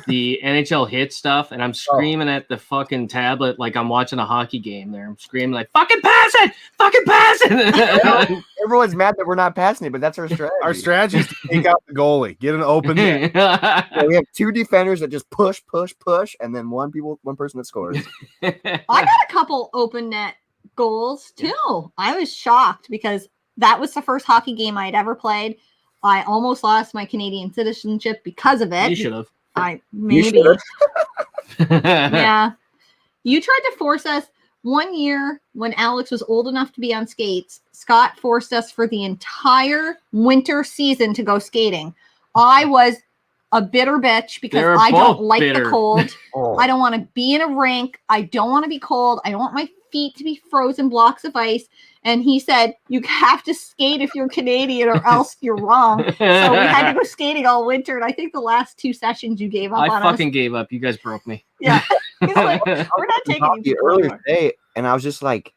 the NHL hit stuff, and I'm screaming at the fucking tablet like I'm watching a hockey game there. I'm screaming like, fucking pass it! Fucking pass it! Everyone's mad that we're not passing it, but that's our strategy. Our strategy is to take out the goalie, get an open net. Yeah, we have 2 defenders that just push, and then one person that scores. I got a couple open net goals too. I was shocked because that was the first hockey game I had ever played. I almost lost my Canadian citizenship because of it. You should have. Maybe. Yeah. You tried to force us one year when Alex was old enough to be on skates. Scott forced us for the entire winter season to go skating. I was a bitter bitch because I don't like the cold. I don't want to be in a rink. I don't want to be cold. I don't want my feet to be frozen blocks of ice. And he said, you have to skate if you're Canadian or else you're wrong. So we had to go skating all winter. And I think the last 2 sessions you gave up on us. I fucking gave up. You guys broke me. Yeah. He's like, we're not taking you earlier today, and I was just like,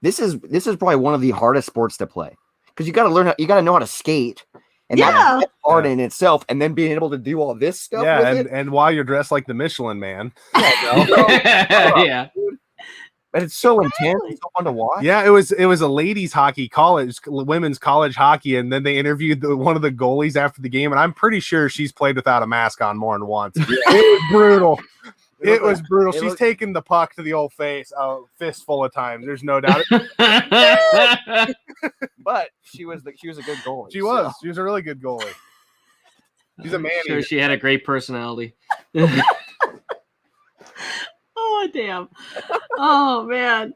this is probably one of the hardest sports to play. Because you got to learn you got to know how to skate. And that's hard in itself. And then being able to do all this stuff with it. And while you're dressed like the Michelin Man. Yeah. But it's so intense. It's so fun to watch. Yeah, it was a ladies hockey women's college hockey, and then they interviewed one of the goalies after the game, and I'm pretty sure she's played without a mask on more than once. It was brutal. It was brutal. She's taken the puck to the old face a fistful of times. There's no doubt. But she was a good goalie. She was. She was a really good goalie. She's a man. Sure, she had a great personality. Oh, damn. Oh, man.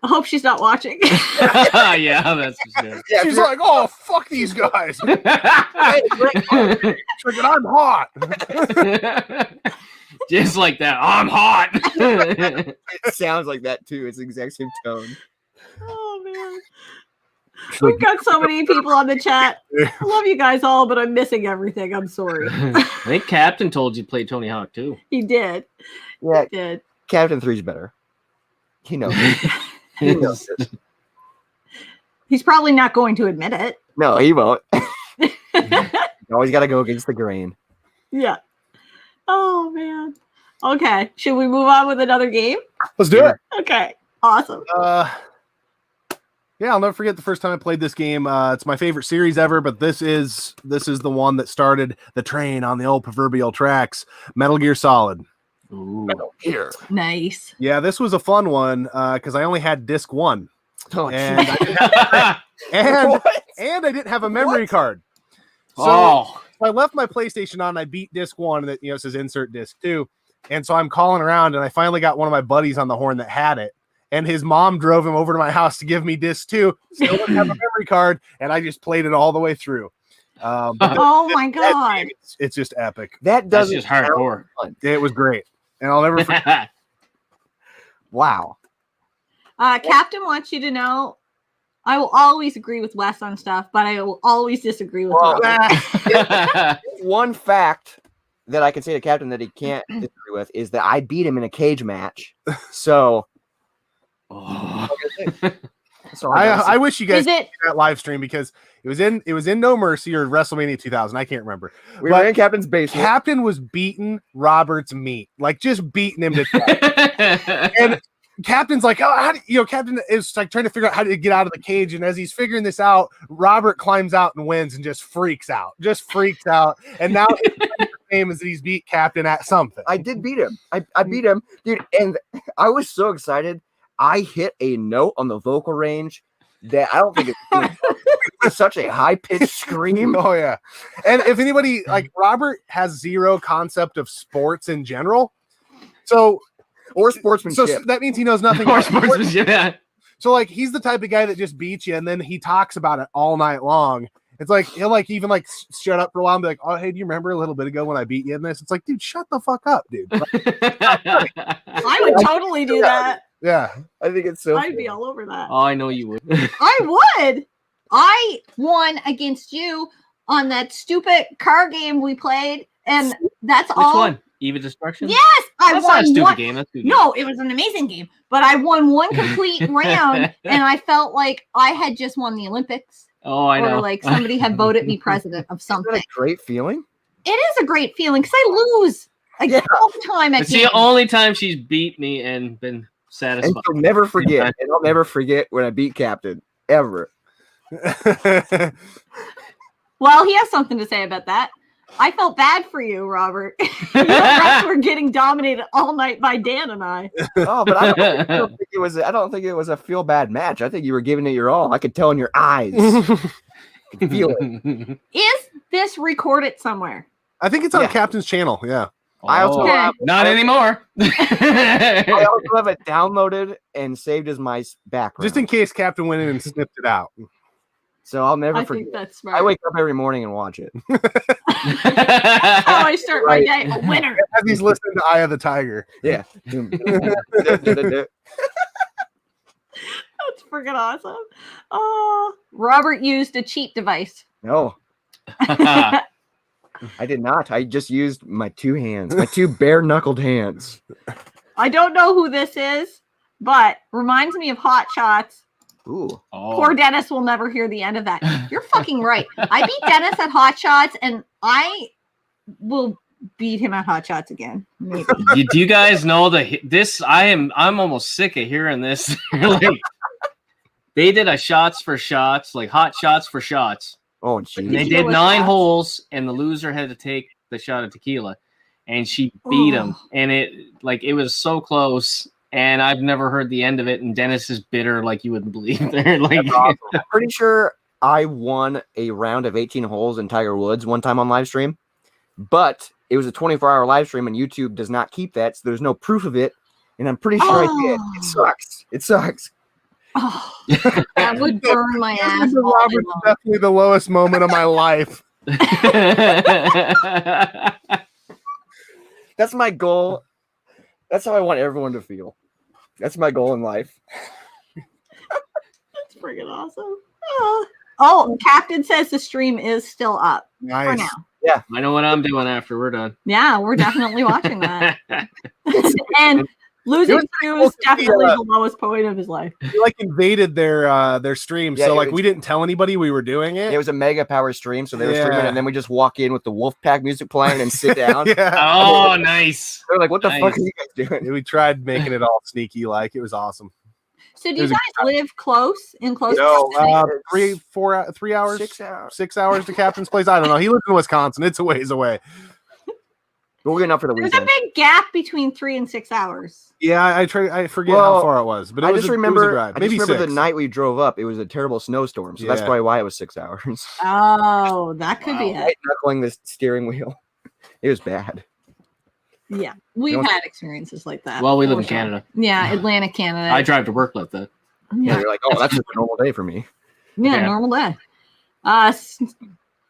I hope she's not watching. Yeah, that's for sure. Yeah, She's like, oh, fuck these guys. Freaking, I'm hot. Just like that. I'm hot. it sounds like that too. It's the exact same tone. Oh man. We've got so many people on the chat. I love you guys all, but I'm missing everything. I'm sorry. I think Captain told you to play Tony Hawk too. He did. Yeah, He did. Captain 3's better. He knows. He knows this. He's probably not going to admit it. No, he won't. You always got to go against the grain. Yeah. Oh man. Okay. Should we move on with another game? Let's do it. Okay. Awesome. Yeah, I'll never forget the first time I played this game. It's my favorite series ever, but this is the one that started the train on the old proverbial tracks. Metal Gear Solid. Ooh. Metal Gear. Nice. Yeah, this was a fun one because I only had disc 1, Oh, and I didn't have, and I didn't have a memory card. So Oh. I left my PlayStation on. I beat disc 1, and it says insert disc 2, and so I'm calling around, and I finally got one of my buddies on the horn that had it. And his mom drove him over to my house to give me disc 2. Still didn't have a memory card, and I just played it all the way through. But Oh my god. it's just epic. That That's doesn't just hardcore. sound fun. It was great, and I'll never forget. Wow. Captain wants you to know I will always agree with Wes on stuff, but I will always disagree with Well, Robert. One fact that I can say to Captain that he can't disagree with is that I beat him in a cage match. So Oh. that's all I gotta say. I wish you guys Is it did that live stream because it was in No Mercy or WrestleMania 2000. I can't remember. We were in Captain's basement. Captain was beating Robert's meat, like just beating him to death. And Captain's like, oh, how do, Captain is like trying to figure out how to get out of the cage. And as he's figuring this out, Robert climbs out and wins and just freaks out. And now his name is that he's beat Captain at something. I did beat him. I beat him, dude, and I was so excited. I hit a note on the vocal range that I don't think it's such a high pitched scream. Oh yeah. And if anybody like Robert has zero concept of sports in general. Or sportsmanship. So that means he knows nothing More about sports. sportsmanship. Yeah. So like he's the type of guy that just beats you and then he talks about it all night long. It's like he'll like even like shut up for a while and be like, oh hey, do you remember a little bit ago when I beat you in this? It's like, dude, shut the fuck up, dude. I would totally do that. Yeah. I think it's so I'd be funny. all over that. Oh, I know you would. I would. I won against you on that stupid car game we played, and that's Which all. one? Even Destruction? Yes, I That's won not a stupid one. game. That's a good game. No, it was an amazing game, but I won one complete round, and I felt like I had just won the Olympics, Oh, I know. or like somebody had voted me president of Isn't that something. a great feeling? It is a great feeling because I lose like all the time at It's the games. only time she's beat me and been And satisfied. you'll never forget. And I'll never forget when I beat Captain. Ever. Well, he has something to say about that. I felt bad for you, Robert. Your reps were getting dominated all night by Dan and I. Oh, but I don't think it was a feel bad match. I think you were giving it your all. I could tell in your eyes. I could feel it. Is this recorded somewhere? I think it's on Yeah. Captain's channel. Yeah. I also Oh, have- not anymore. I also have it downloaded and saved as my background. Just in case Captain went in and snipped it out. So I'll never I forget. think that's smart. I wake up every morning and watch it. That's how I start my day. A winner. As he's listening to Eye of the Tiger. Yeah. That's freaking awesome. Oh, Robert used a cheat device. No, I did not. I just used my two hands, my two bare knuckled hands. I don't know who this is, but reminds me of Hot Shots. Ooh. Oh. Poor Dennis will never hear the end of that. You're fucking right. I beat Dennis at Hot Shots, and I will beat him at Hot Shots again. Maybe. Do you guys know this? I'm almost sick of hearing this. Like, they did a shots for shots, like hot shots for shots. Oh, And geez. they Tequila did 9 shots. holes, and the loser had to take the shot of tequila, and she beat him. And it was so close. And I've never heard the end of it. And Dennis is bitter, like you wouldn't believe. They're like, That's awesome. I'm pretty sure I won a round of 18 holes in Tiger Woods one time on live stream, but it was a 24-hour live stream, and YouTube does not keep that, so there's no proof of it. And I'm pretty sure I did. It sucks. It sucks. Oh, that would burn my ass. Mr. all day Roberts is long. definitely the lowest moment of my life. That's my goal. That's how I want everyone to feel. That's my goal in life. That's freaking awesome. Oh, Captain says the stream is still up for Nice. now. I know what I'm doing after we're done. Yeah, we're definitely watching that. And losing was to cool is to see, definitely the lowest point of his life. We like invaded their stream, Yeah, so it like was- we didn't tell anybody we were doing it. It was a mega power stream, so they were streaming, Yeah. and then we just walk in with the Wolfpack music playing and sit down. Yeah. Oh, nice. They're like, "What the fuck Nice. are you guys doing?" We tried making it all sneaky like. It was awesome. So do It you was a guys live close in close No, proximity? 3 hours, 6 hours. 6 hours to Captain's place. I don't know. He lives in Wisconsin. It's a ways away. But we're getting up for the There's a weekend. big gap between 3 and 6 hours. Yeah, I forget Well, how far it was, but it I was just a, it was a remember, drive. I Maybe just remember 6. the night we drove up. It was a terrible snowstorm, so that's Yeah. probably why it was 6 hours. Oh, that could be it. White knuckling the steering wheel. It was bad. Yeah, we've You know- had experiences like that. Well, we live in for sure. Canada. Yeah, Atlantic, Canada. I drive to work like that. Yeah, yeah, you're like, oh, that's just a normal day for me. Yeah. normal day.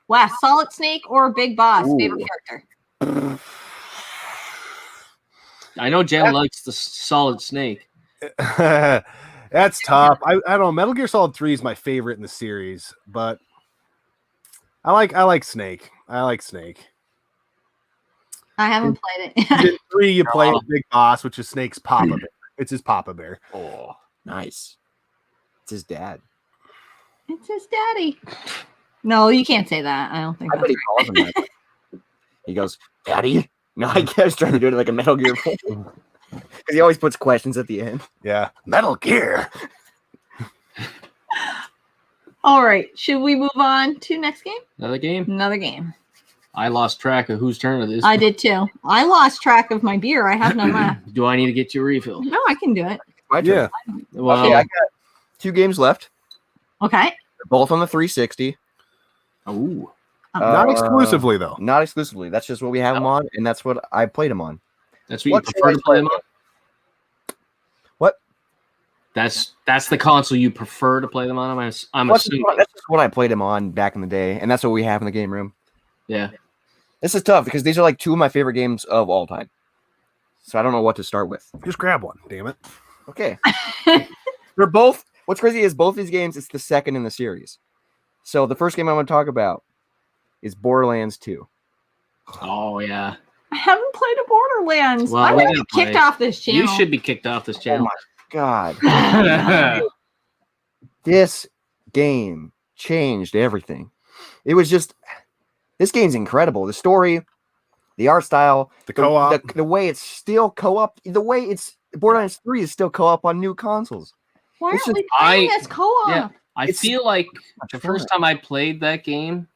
Wes, Solid Snake or Big Boss? Ooh. Favorite character? I know Jen likes the Solid Snake. That's tough. I don't know. Metal Gear Solid 3 is my favorite in the series, but I like Snake. I like Snake. I haven't played it. In 3, you play a Big Boss, which is Snake's Papa Bear. It's his Papa Bear. Oh, nice. It's his dad. It's his daddy. No, you can't say that. I don't think I bet that's he calls him that. He goes, "Daddy." No, I was trying to do it like a Metal Gear because he always puts questions at the end. Yeah. Metal Gear. all right. Should we move on to next game? Another game? Another game. I lost track of whose turn it is. I did too. I lost track of my beer. I have none left. Do I need to get you a refill? No, I can do it. My turn. Yeah. Well, Okay, I got 2 games left. Okay. They're both on the 360. ooh. Not exclusively, though. Not exclusively. That's just what we have them on, and that's what I played them on. That's what you What prefer should to I play them on? What? That's the console you prefer to play them on. I'm That's assuming. just what I played them on back in the day, and that's what we have in the game room. Yeah. This is tough because these are like 2 of my favorite games of all time. So I don't know what to start with. Just grab one, damn it. Okay. They're both. What's crazy is both these games, it's the second in the series. So the first game I'm going to talk about is Borderlands 2. Oh yeah. I haven't played a Borderlands. Well, I'm we gonna gotta get kicked play. off this channel. You should be kicked off this Oh channel. my God. Oh This game changed everything. It was just, this game's incredible. The story, the art style, The co-op. the way it's still co-op, the way it's Borderlands 3 is still co-op on new consoles. Why it's aren't we just- playing this co-op? yeah. I It's feel like much the fun. first time I played that game,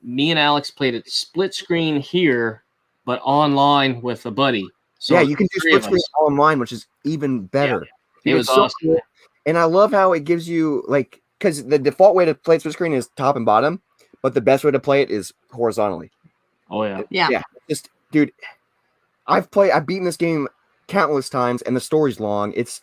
me and Alex played it split screen here, but online with a buddy. So yeah, you can do three split of screen us. online, which is even better. It was so awesome. cool. And I love how it gives you like, because the default way to play split screen is top and bottom, but the best way to play it is horizontally. Oh yeah. Yeah. Yeah, just dude, I've beaten this game countless times, and the story's long. It's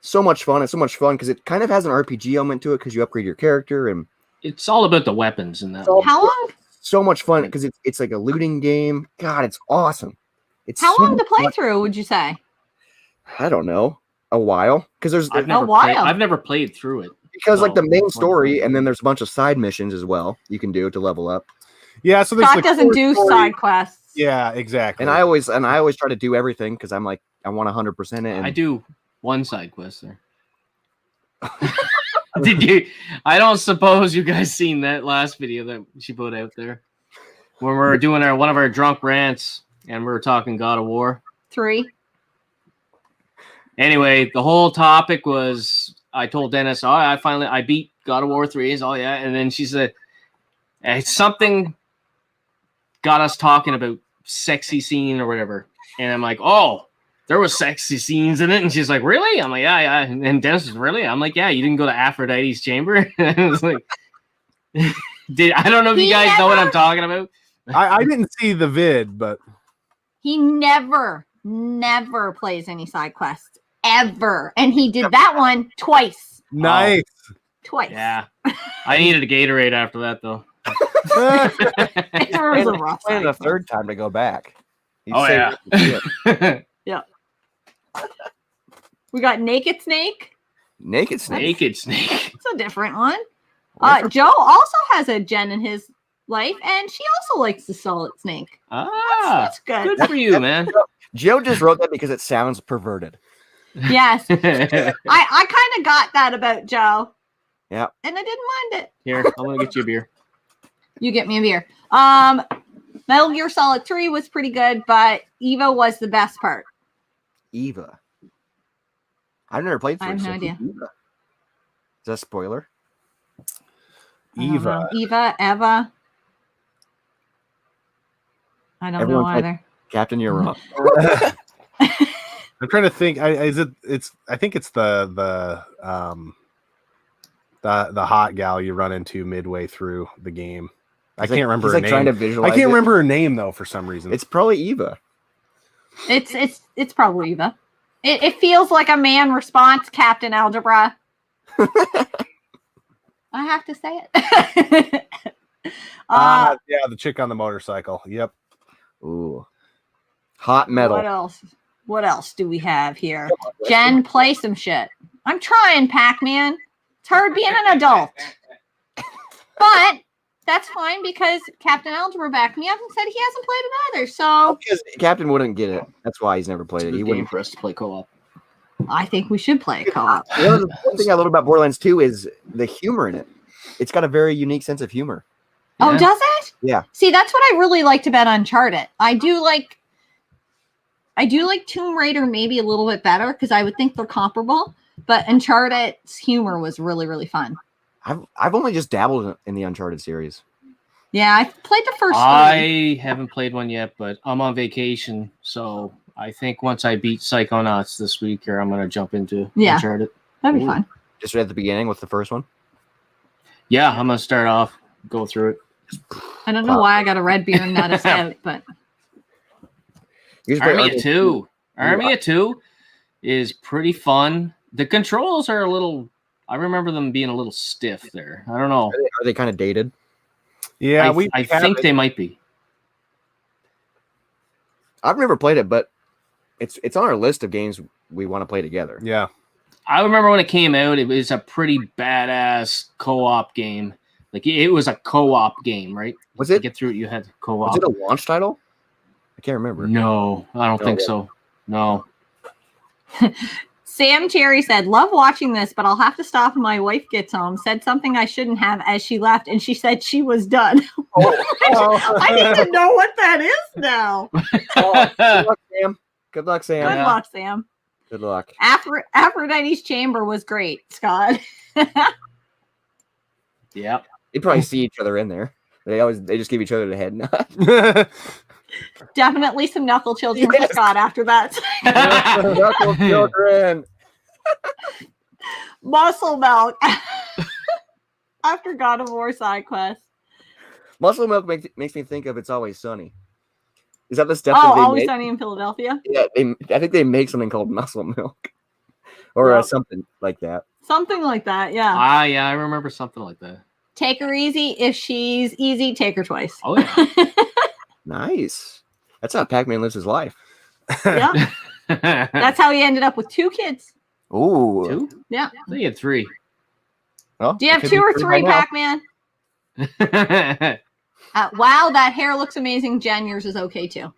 so much fun. It's so much fun because it kind of has an RPG element to it because you upgrade your character, and It's all about the weapons in that. So- one. How long? so much fun because it's like a looting game. God, it's awesome. It's How so long to play much- through? Would you say? I don't know, a while because there's I've A never while. played, I've never played through it. because like the Oh, main one story, thing. and then there's a bunch of side missions as well you can do to level up. Yeah, so there's Scott the doesn't core do story. side quests. Yeah, exactly. And I always try to do everything because I'm like I want 100% it. And I do one side quest there. Did you? I don't suppose you guys seen that last video that she put out there when we were doing one of our drunk rants and we were talking God of War. 3. Anyway, the whole topic was I told Dennis, "Oh, I beat God of War 3." He's, "Oh yeah," and then she said, something got us talking about sexy scene or whatever, and I'm like, "Oh, there was sexy scenes in it," and she's like, "Really?" I'm like, "Yeah." And Dennis was, "Really?" I'm like, "Yeah." You didn't go to Aphrodite's chamber? And it was like, I don't know if you He guys know what never- I'm talking about. I didn't see the vid, but He never plays any side quests ever. And he did that one twice. Nice. Twice. Yeah. I needed a Gatorade after that, though. It was a rough Playing the cycle. third time to go back. You'd Oh, say- yeah. We got Naked Snake. Naked Snake. Naked Snake. It's a different one. Wait for- Joe also has a Jen in his life, and she also likes the Solid Snake. Ah, That's good. good for you, man. Joe just wrote that because it sounds perverted. Yes. I kind of got that about Joe. Yeah. And I didn't mind it. Here, I'm gonna get you a beer. You get me a beer. Metal Gear Solid 3 was pretty good, but Eva was the best part. Eva. I've never played 3. I have no so idea. who's Eva? Is that a spoiler? I don't Eva. know. Eva, Eva. I don't Everyone know said- either. Captain, you're wrong. I'm trying to think. I think it's the hot gal you run into midway through the game. I can't remember He's her like trying to name. visualize I can't it. remember her name though for some reason. It's probably Eva. It's probably Eva. It feels like a man response, Captain Algebra. I have to say it. yeah, the chick on the motorcycle. Yep. Ooh. Hot metal. What else? What else do we have here? Jen, play some shit. I'm trying, Pac-Man. It's hard being an adult. But that's fine because Captain Algebra backed me up and said he hasn't played it either. So Because Captain wouldn't get it. That's why he's never played it. He Good game wouldn't. for us to play co-op. I think we should play co-op. One thing I love about Borderlands 2 is the humor in it. It's got a very unique sense of humor. Oh, Yeah. does it? Yeah. See, that's what I really liked about Uncharted. I do like Tomb Raider maybe a little bit better because I would think they're comparable. But Uncharted's humor was really, really fun. I've only just dabbled in the Uncharted series. Yeah, I played the first three. I haven't played one yet, but I'm on vacation, so I think once I beat Psychonauts this week, here I'm gonna jump into Yeah. Uncharted. That'd be Ooh. fun. Just right at the beginning with the first one. Yeah, I'm gonna start off, go through it. I don't know why I got a red beer and not a stout, but You just play Army of Two. Army of Two is pretty fun. The controls are a little. I remember them being a little stiff there. I don't know. Are they kind of dated? Yeah, I think they might be. I've never played it, but it's on our list of games we want to play together. Yeah. I remember when it came out, it was a pretty badass co-op game. Like it was a co-op game, right? Was To it? get through it, you had Was co-op. it a launch title? I can't remember. No, I don't No. think so. No. Sam Cherry said, love watching this, but I'll have to stop when my wife gets home. Said something I shouldn't have as she left, and she said she was done. I need to know what that is now. Good luck, Sam. Good luck, Sam. Good luck, Sam. Good luck. Aphrodite's chamber was great, Scott. Yeah. They probably see each other in there. They just give each other the head nod. Definitely some knuckle children Yes. for Scott after that. Knuckle children. Muscle milk. After God of War side quest. Muscle milk makes me think of It's Always Sunny. Is that the stuff that Oh, they Always make? Sunny in Philadelphia. Yeah, I think they make something called muscle milk, or Yep. something like that. Something like that, yeah. Yeah, I remember something like that. Take her easy. If she's easy, take her twice. Oh yeah. Nice. That's how Pac-Man lives his life. Yeah. That's how he ended up with 2 kids. Ooh. Two? Yeah. I think he had 3. Well, Do you it have could 2 be or 3 3, by now. Pac-Man? Wow, that hair looks amazing. Jen, yours is okay too.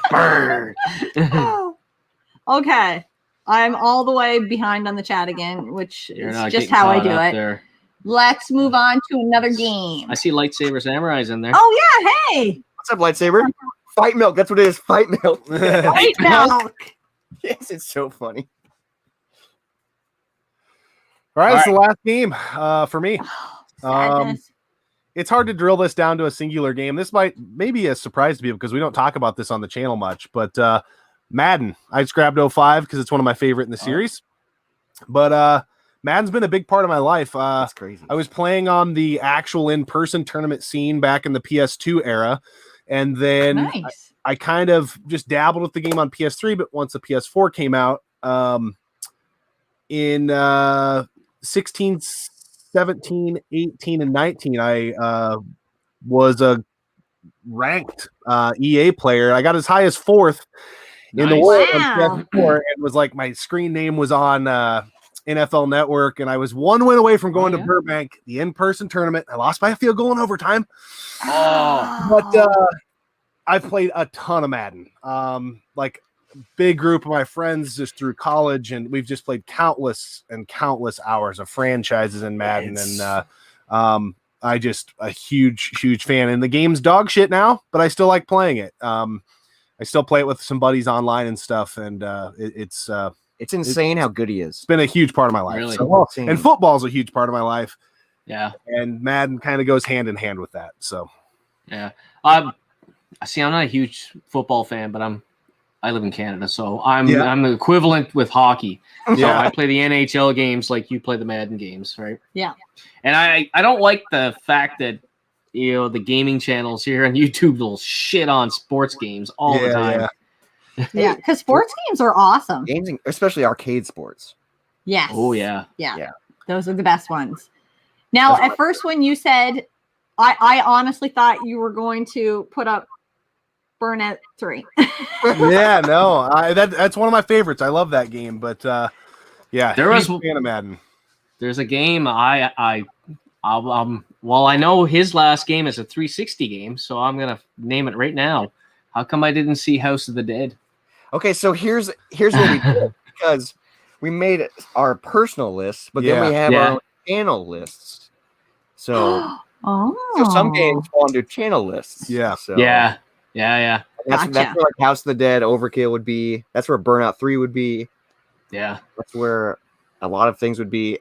Burn. Okay. I'm all the way behind on the chat again, which You're is not just getting how I caught do up it. there. Let's move on to another game. I see lightsaber samurais in there. Oh, yeah. Hey. What's up, lightsaber? Fight milk. That's what it is. Fight milk. White milk. Yes, it's so funny. All right, it's the last game for me. Sadness. It's hard to drill this down to a singular game. This might maybe a surprise to people because we don't talk about this on the channel much. But Madden, I just grabbed 05 because it's one of my favorite in the series. But Madden's been a big part of my life. That's crazy. I was playing on the actual in-person tournament scene back in the PS2 era, And then Nice. I kind of just dabbled with the game on PS3, but once the PS4 came out, in 16, 17, 18, and 19, I was a ranked EA player. I got as high as 4th in the Nice. world Wow. on PS4, and was like my screen name was on NFL Network, and I was one win away from going to Burbank, the in-person tournament. I lost by a field goal in overtime. Oh. But I've played a ton of Madden. Like big group of my friends just through college, and we've just played countless and countless hours of franchises in Madden. I just a huge fan. And the game's dog shit now, but I still like playing it. I still play it with some buddies online and stuff, and it's insane how good he is. been a huge part of my life. Really? So, and football's a huge part of my life. Yeah. And Madden kind of goes hand in hand with that. So Yeah. See, I'm not a huge football fan, but I live in Canada, so I'm the equivalent with hockey. So I play the NHL games like you play the Madden games, right? Yeah. And I don't like the fact that the gaming channels here on YouTube will shit on sports games all the time. Yeah, because sports games are awesome. Games, especially arcade sports. Yes. Oh yeah. Those are the best ones. Now, at first, when you said, I honestly thought you were going to put up Burnout 3. Yeah, no, that's one of my favorites. I love that game, but There was a fan of Madden. There's a game well, I know his last game is a 360 game, so I'm gonna name it right now. How come I didn't see House of the Dead? Okay, so here's what we did, because we made our personal lists, but then we have our own channel lists. So, so some games fall into channel lists. Yeah. So Yeah. That's where like House of the Dead, Overkill would be. That's where Burnout 3 would be. Yeah. That's where a lot of things would be.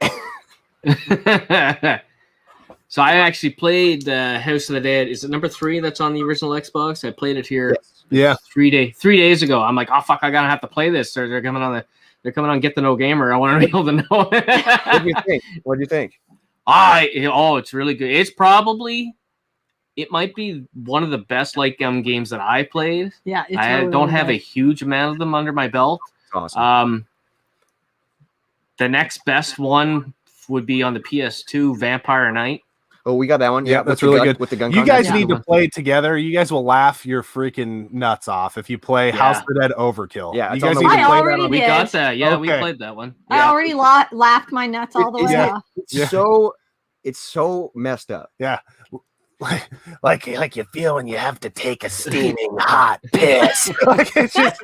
So I actually played House of the Dead. Is it number 3 that's on the original Xbox? I played it here. Yeah. 3 days ago. I'm like, oh fuck, I gotta have to play this. They're coming on Get to Know Gamer. I want to be able to know. What do you think? What do you think? It's really good. It might be one of the best games that I played. Yeah, it's I really, don't really have good. a huge amount of them under my belt. Awesome. The next best one would be on the PS2, Vampire Knight. Oh, we got that one. Yeah, that's really good. With the gun. You guys contest. need to play together. You guys will laugh your freaking nuts off if you play House of the Dead Overkill. Yeah, you it's guys on need the to I play already that. We did. got that. Yeah, we Okay. played that one. I already laughed my nuts all the way off. It's so messed up. Yeah. Like you feel when you have to take a steaming hot piss. It's such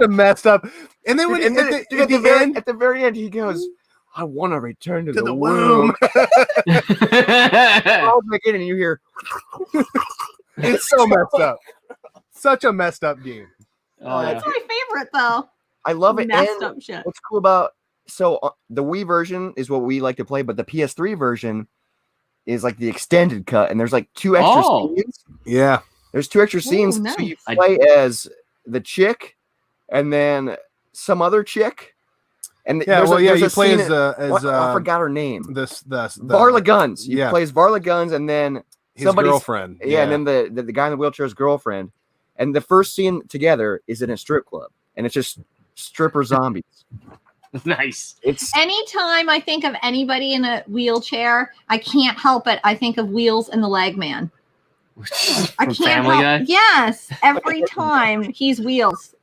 a messed up. And then when at the very end, he goes, "I want to return to the womb." Oh my god! And you hear, it's so messed up. Such a messed up game. That's my favorite, though. I love it. Messed And up shit. what's cool about the Wii version is what we like to play, but the PS3 version is like the extended cut, and there's like 2 extra scenes. Yeah. There's 2 extra scenes, nice. so you play as the chick, and then some other chick. And you play scene as I forgot her name. The Varla Guns. You play as Varla Guns, and then his girlfriend. Yeah, and then the guy in the wheelchair's girlfriend. And the first scene together is in a strip club, and it's just stripper zombies. Nice. Anytime I think of anybody in a wheelchair, I can't help it. I think of Wheels and the Leg Man. I can't Family help. Guy? Yes, every time he's Wheels.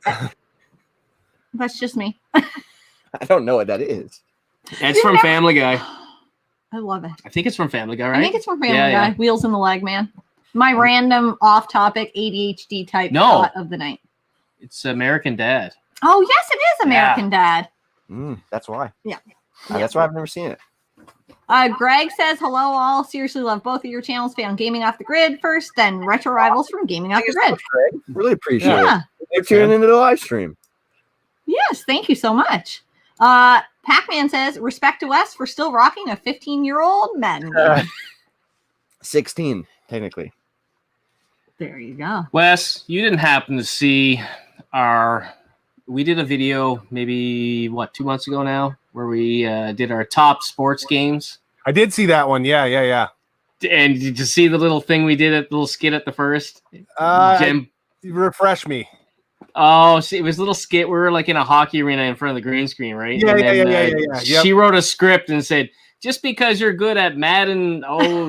That's just me. I don't know what that is. It's from Family Guy. I love it. I think it's from Family Guy, right? I think it's from Family Guy. Yeah. Wheels and the Leg Man. My random off-topic ADHD type thought of the night. It's American Dad. Oh yes, it is American Dad. That's why. Yeah. That's why I've never seen it. Greg says, hello all. Seriously love both of your channels. Found Gaming Off the Grid first, then Retro Rivals from Gaming Off the Grid. Greg. Really appreciate it. They're Okay. tuning into the live stream. Yes, thank you so much. Pac-Man says, respect to Wes for still rocking a 15-year-old Madden game. 16, technically. There you go. Wes, you didn't happen to see we did a video maybe 2 months ago now where we did our top sports games. I did see that one. Yeah. And did you see the little thing we did at the little skit at the first? Jim. Refresh me. Oh, see, it was a little skit. We were like in a hockey arena in front of the green screen, right? Yeah, and yeah, then, yeah. She wrote a script and said, just because you're good at Madden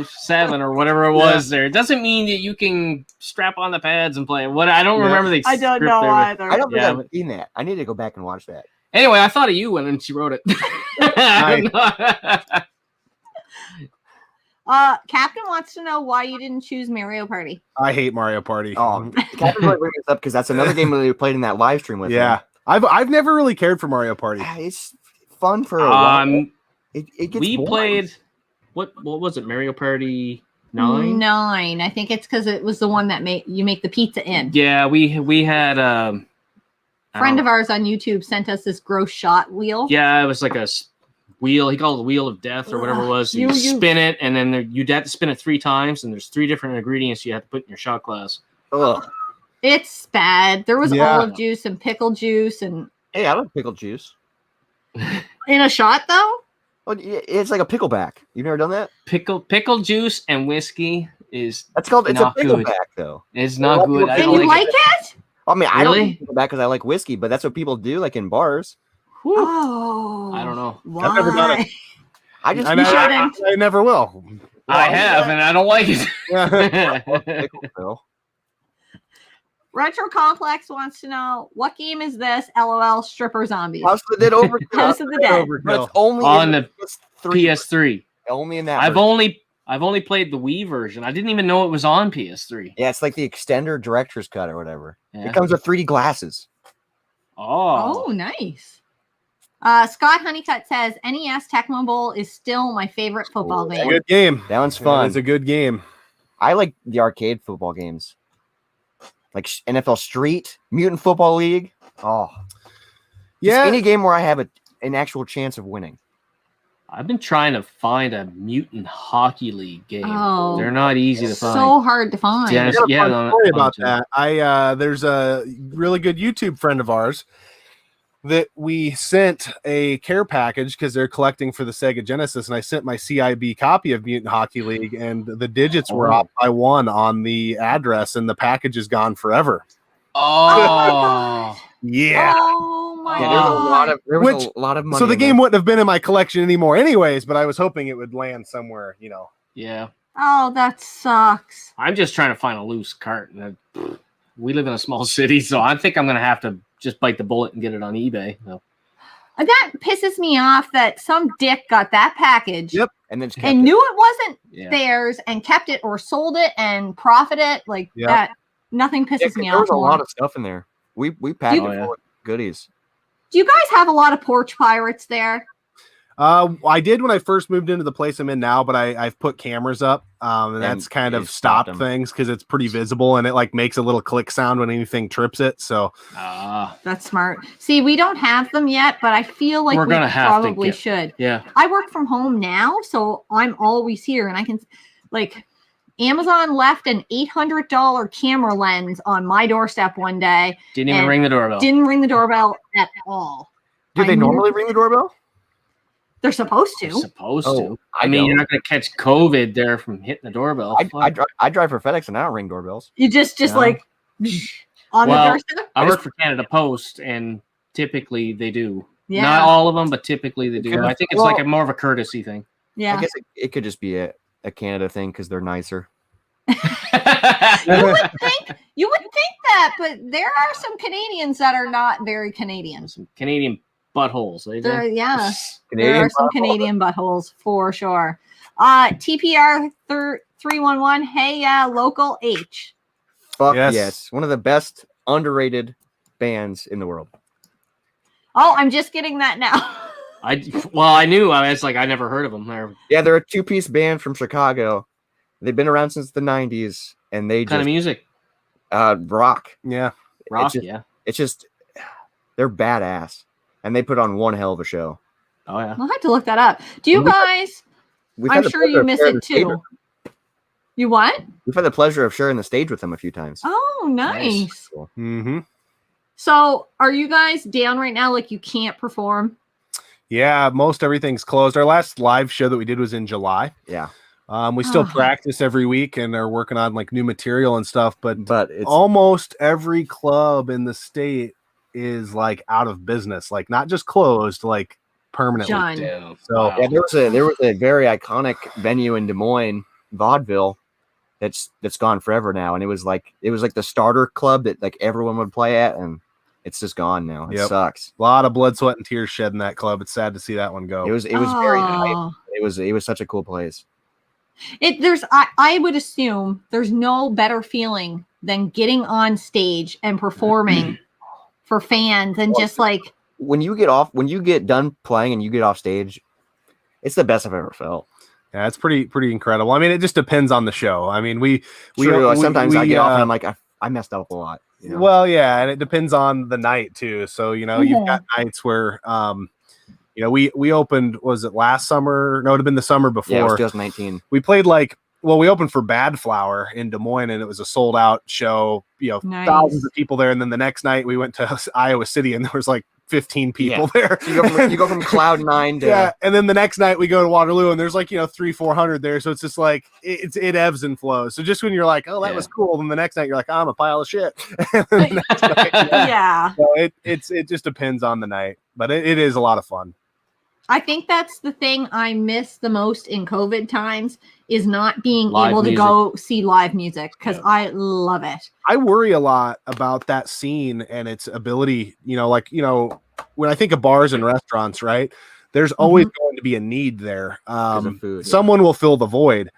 07 or whatever it was there, it doesn't mean that you can strap on the pads and play. What I don't remember the I don't script know there, either. I don't think I've seen that. I need to go back and watch that. Anyway, I thought of you when she wrote it. Captain wants to know why you didn't choose Mario Party. I hate Mario Party. Oh, Captain really bring this up because that's another game that we played in that live stream with. Yeah, I've never really cared for Mario Party. It's fun for a while. It gets we boring. played what was it? Mario Party 9? 9. I think it's because it was the one that you make the pizza in. Yeah, we had a friend of ours on YouTube sent us this gross shot wheel. Yeah, it was like a wheel. He called it the wheel of death or whatever it was. You spin it, and then you'd have to spin it 3 times, and there's 3 different ingredients you have to put in your shot glass. Ugh. It's bad. There was olive juice and pickle juice and. Hey, I love pickle juice. In a shot though. Well, it's like a pickleback. You've never done that? Pickle juice and whiskey is it's a pickleback good. though. It's not good. And you like it? I mean, I Really? don't like pickleback because I like whiskey, but that's what people do, like in bars. Whew. Oh, I don't know. I've never done it. I I never will. I have, and I don't like it. Pickle. Retro Complex wants to know what game is this? LOL, stripper zombies. House of the Dead Overkill. House of the Dead. But it's only on in the PS3. Only in that. I've only played the Wii version. I didn't even know it was on PS3. Yeah, it's like the extender director's cut or whatever. Yeah. It comes with 3D glasses. Oh, nice. Scott Honeycutt says NES Tecmo Bowl is still my favorite football game. Good game. That one's fun. It's a good game. I like the arcade football games, like NFL Street, Mutant Football League. Oh, yeah. Just any game where I have an actual chance of winning. I've been trying to find a Mutant Hockey League game. Oh, they're not easy to find. So hard to find. Yeah, Sorry about that. There's a really good YouTube friend of ours that we sent a care package because they're collecting for the Sega Genesis, and I sent my CIB copy of Mutant Hockey League, and the digits were off by 1 on the address, and the package is gone forever. Oh, yeah. Oh my Yeah, god. there was a lot of money. So the in game there. wouldn't have been in my collection anymore, anyways. But I was hoping it would land somewhere, yeah. Oh, that sucks. I'm just trying to find a loose cart. We live in a small city, so I think I'm going to have to just bite the bullet and get it on eBay. So. That pisses me off that some dick got that package. Yep. And then And knew it wasn't theirs and kept it or sold it and profited like that. Nothing pisses me off. There was a more. lot of stuff in there. We packed it full of goodies. Do you guys have a lot of porch pirates there? I did when I first moved into the place I'm in now, but I've put cameras up, and that's kind of stopped things because it's pretty visible and it like makes a little click sound when anything trips it. So that's smart. See, we don't have them yet, but I feel like we probably should. Yeah. I work from home now, so I'm always here, and I can like Amazon left an $800 camera lens on my doorstep one day. Didn't even ring the doorbell. Didn't ring the doorbell at all. Do they normally ring the doorbell? They're supposed to. They're supposed to. I mean, you're not going to catch COVID there from hitting the doorbell. I drive for FedEx and I don't ring doorbells. You just like on the doorstep? I work for Canada Post, and typically they do. Yeah. Not all of them, but typically they do. I think it's like more of a courtesy thing. Yeah. I guess it could just be a Canada thing because they're nicer. You would think that, but there are some Canadians that are not very Canadian. Some Canadian buttholes. There are some Canadian buttholes for sure. TPR 311. Hey, local H. Fuck yes. One of the best underrated bands in the world. Oh, I'm just getting that now. I knew. I was like, I never heard of them. They're a 2-piece band from Chicago. They've been around since the 90s, and they kind of music. Rock. Yeah, rock. It's just they're badass, and they put on one hell of a show. Oh yeah, I'll have to look that up. Do you guys? I'm sure you miss it too. You what? We've had the pleasure of sharing the stage with them a few times. Oh, nice. Cool. Mm-hmm. So, are you guys down right now? Like you can't perform? Yeah, most everything's closed. Our last live show that we did was in July. Yeah. We still practice every week and are working on like new material and stuff, but it's almost every club in the state is like out of business, like not just closed, like permanently. John. So yeah, there was a very iconic venue in Des Moines, Vaudeville, that's gone forever now, and it was like the starter club that like everyone would play at, and it's just gone now. It sucks. A lot of blood, sweat, and tears shed in that club. It's sad to see that one go. It was very hype. It was such a cool place. I would assume there's no better feeling than getting on stage and performing for fans and just like when you get done playing and you get off stage, it's the best I've ever felt. Yeah, it's pretty incredible. I mean, it just depends on the show. I mean, sometimes I get off and I'm like, I messed up a lot. You know? Well, yeah, and it depends on the night too. So, you know, you've got nights where you know, we opened, was it last summer? No, it would have been the summer before. Yeah, it was 2019. We played we opened for Bad Flower in Des Moines, and it was a sold out show, you know, thousands of people there. And then the next night we went to Iowa City and there was like 15 people there. So you go from cloud nine to yeah. And then the next night we go to Waterloo and there's like, you know, 300-400 there. So it's just like, it ebbs and flows. So just when you're like, oh, that was cool. Then the next night you're like, I'm a pile of shit. Yeah. So it just depends on the night, but it is a lot of fun. I think that's the thing I miss the most in COVID times is not being Live able to music. go see live music because I love it. I worry a lot about that scene and its ability, you know, like, you know, when I think of bars and restaurants, right, there's always going to be a need there. Food, someone will fill the void.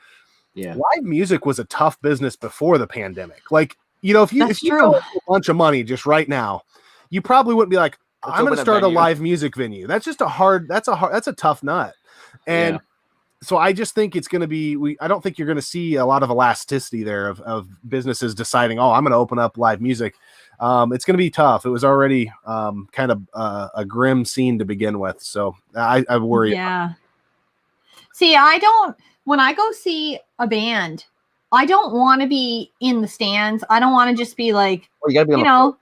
Yeah. Live music was a tough business before the pandemic. Like, you know, if you go a bunch of money just right now, you probably wouldn't be like, I'm going to start a live music venue. That's just that's a tough nut. And so I just think it's going to be, I don't think you're going to see a lot of elasticity there of businesses deciding, oh, I'm going to open up live music. It's going to be tough. It was already kind of a grim scene to begin with. So I worry. Yeah. See, when I go see a band, I don't want to be in the stands. I don't want to just be like, you gotta be you know,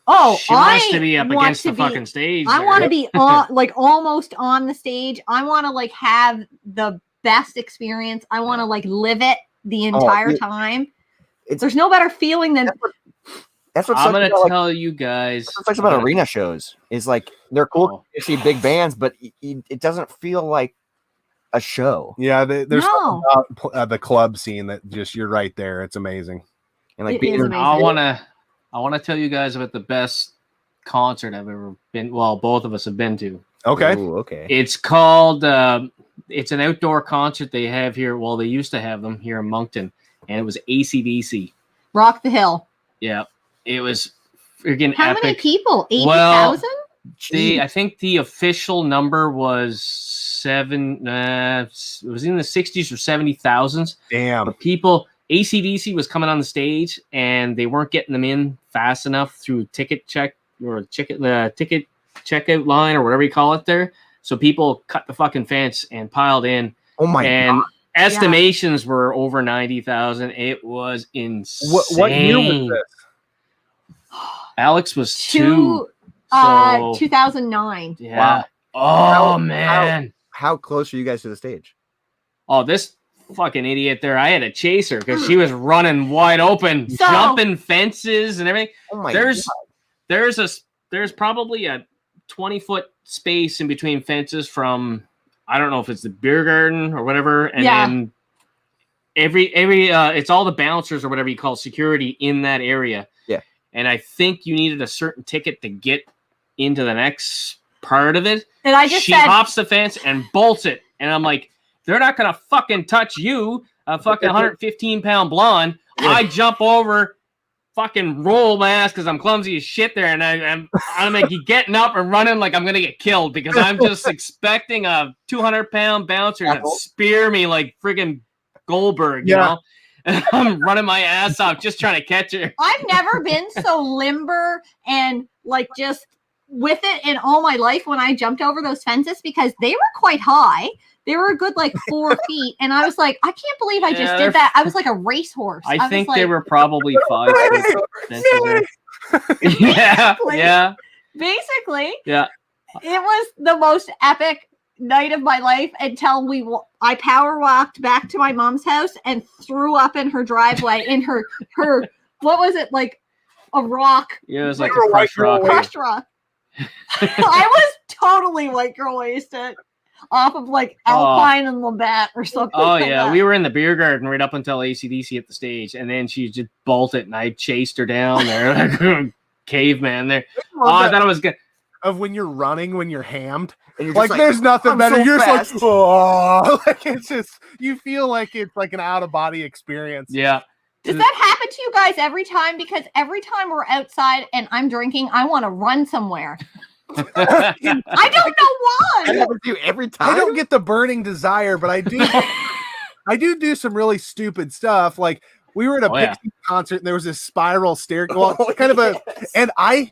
oh, She wants to be up against the fucking stage. I want to be on, like almost on the stage. I want to like have the best experience. I want to like live it the entire time. There's no better feeling than. That's what I'm going to tell you guys. That's what's about arena shows is like they're cool to see big bands, but it doesn't feel like a show. Yeah, there's something about the club scene that just you're right there. It's amazing. And like I want to tell you guys about the best concert I've ever been. Well, both of us have been to. Okay. Ooh, okay. It's called. It's an outdoor concert they have here. Well, they used to have them here in Moncton, and it was AC/DC. Rock the Hill. Yeah, it was freaking How epic. many people? 80,000? Well, I think the official number was 7. It was in the 60s or 70,000s. Damn. But people. AC/DC was coming on the stage and they weren't getting them in fast enough through ticket check or ticket checkout line or whatever you call it there. So people cut the fucking fence and piled in. Oh my God. Estimations were over 90,000. It was insane. What year was this? Alex was 2009. Yeah. Wow. Oh man. How close are you guys to the stage? Oh, this fucking idiot there. I had to chase her because she was running wide open, jumping fences and everything. Oh my God. There's probably a 20-foot space in between fences from, I don't know if it's the beer garden or whatever, and then every it's all the bouncers or whatever you call security in that area. Yeah. And I think you needed a certain ticket to get into the next part of it. And she hops the fence and bolts it, and I'm like, they're not going to fucking touch you, a fucking 115-pound blonde. I jump over, fucking roll my ass because I'm clumsy as shit there, and I'm like getting up and running like I'm going to get killed because I'm just expecting a 200-pound bouncer to spear me like friggin' Goldberg, you know? And I'm running my ass off just trying to catch her. I've never been so limber and like just with it in all my life when I jumped over those fences because they were quite high. They were a good like 4 feet, and I was like, I can't believe I just did that. I was like a racehorse. I think they were probably 5 feet. Yeah. Basically, yeah. It was the most epic night of my life until I power walked back to my mom's house and threw up in her driveway in her what was it, like a rock? Yeah, it was like You're a a white crushed rock. girl. Crushed rock. I was totally white girl wasted off of like Alpine and Labatt or something. Oh like yeah, that. we were in the beer garden right up until AC/DC hit the stage, and then she just bolted, and I chased her down there like caveman there. Oh, I thought it was good. Of when you're running, when you're hammed. And you're Like, just there's nothing I'm better. so You're fast. just like, oh, like it's just, you feel like it's like an out of body experience. Yeah. Does that happen to you guys every time? Because every time we're outside and I'm drinking, I want to run somewhere. I don't know That why. happens to you every time. I don't get the burning desire, but I do. I do some really stupid stuff. Like we were at a Pixies concert and there was this spiral stair, and I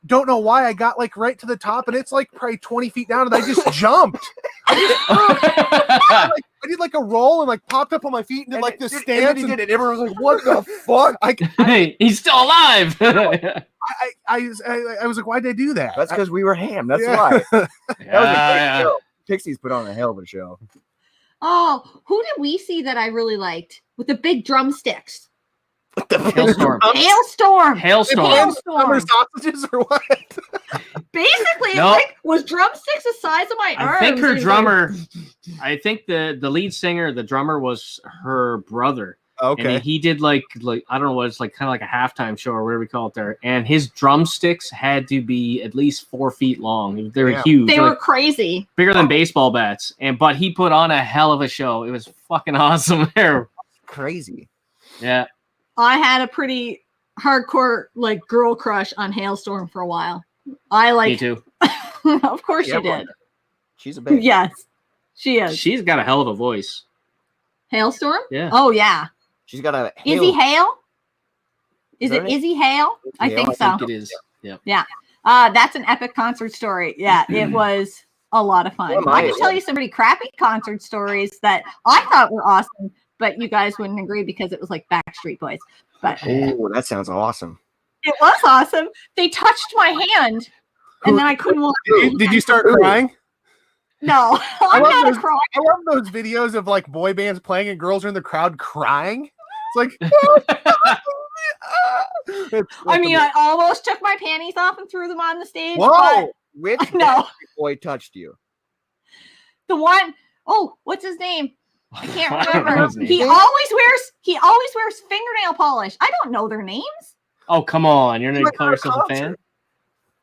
don't know why I got like right to the top and it's like probably 20 feet down and I just jumped. I did like a roll and like popped up on my feet and did like this stance. And he did it. Everyone was like, "What the fuck?" Hey, he's still alive. I was like, why did I do that? That's because we were ham. That's Yeah. why. That was a great Yeah. show. Pixies put on a hell of a show. Oh, who did we see that I really liked with the big drumsticks? Hailstorm. Hailstorm. Hailstorm. Summer sausages or what? Basically, No. it like was drumsticks the size of my arms. I think her It was drummer, I think the lead singer, the drummer was her brother. Okay. And he did like I don't know what it's like, kind of like a halftime show or whatever we call it there. And his drumsticks had to be at least 4 feet long. They were Yeah. huge. They like, were crazy. bigger than baseball bats. But he put on a hell of a show. It was fucking awesome there. Crazy. Yeah. I had a pretty hardcore like girl crush on Hailstorm for a while. I like. Me too. Of course Yeah, you did. She's a baby. Yes, she is. She's got a hell of a voice. Hailstorm. Yeah. Oh yeah. She's got a Izzy Hale. Is Is it that it? Izzy Hale? I Hale, think I so. It is. Yeah. That's an epic concert story. Yeah, it was a lot of fun. Well, I mine can tell you some pretty crappy concert stories that I thought were awesome, but you guys wouldn't agree because it was like Backstreet Boys. But Oh, that sounds awesome. it was awesome. They touched my hand, and then I couldn't walk. Did you start crying? No, I'm love not a those- cry. I love those videos of like boy bands playing and girls are in the crowd crying. It's like, I mean, I almost took my panties off and threw them on the stage. whoa. Which No. Backstreet boy touched you? But the one, oh, what's his name? I can't I don't know remember. his name. He always wears fingernail polish. I don't know their names. Oh, come on. You're going to Like call a yourself a fan? concert.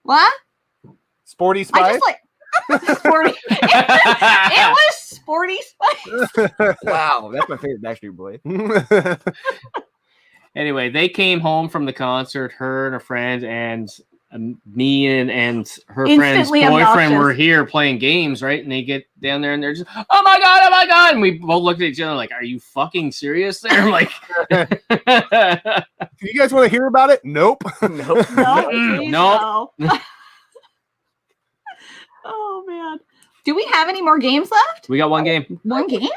What? Sporty I Spice. just like sporty. It was Sporty Spice. Wow, that's my favorite Backstreet boy. Anyway, they came home from the concert, her and her friends, and me and her friend's Instantly boyfriend obnoxious. were here playing games, right? And they get down there and they're just, oh my God. And we both looked at each other like, are you fucking serious there? I'm like, Do you guys want to hear about it? Nope. Nope. No, Mm, please, no. no. Oh man. Do we have any more games left? we got one game. One game?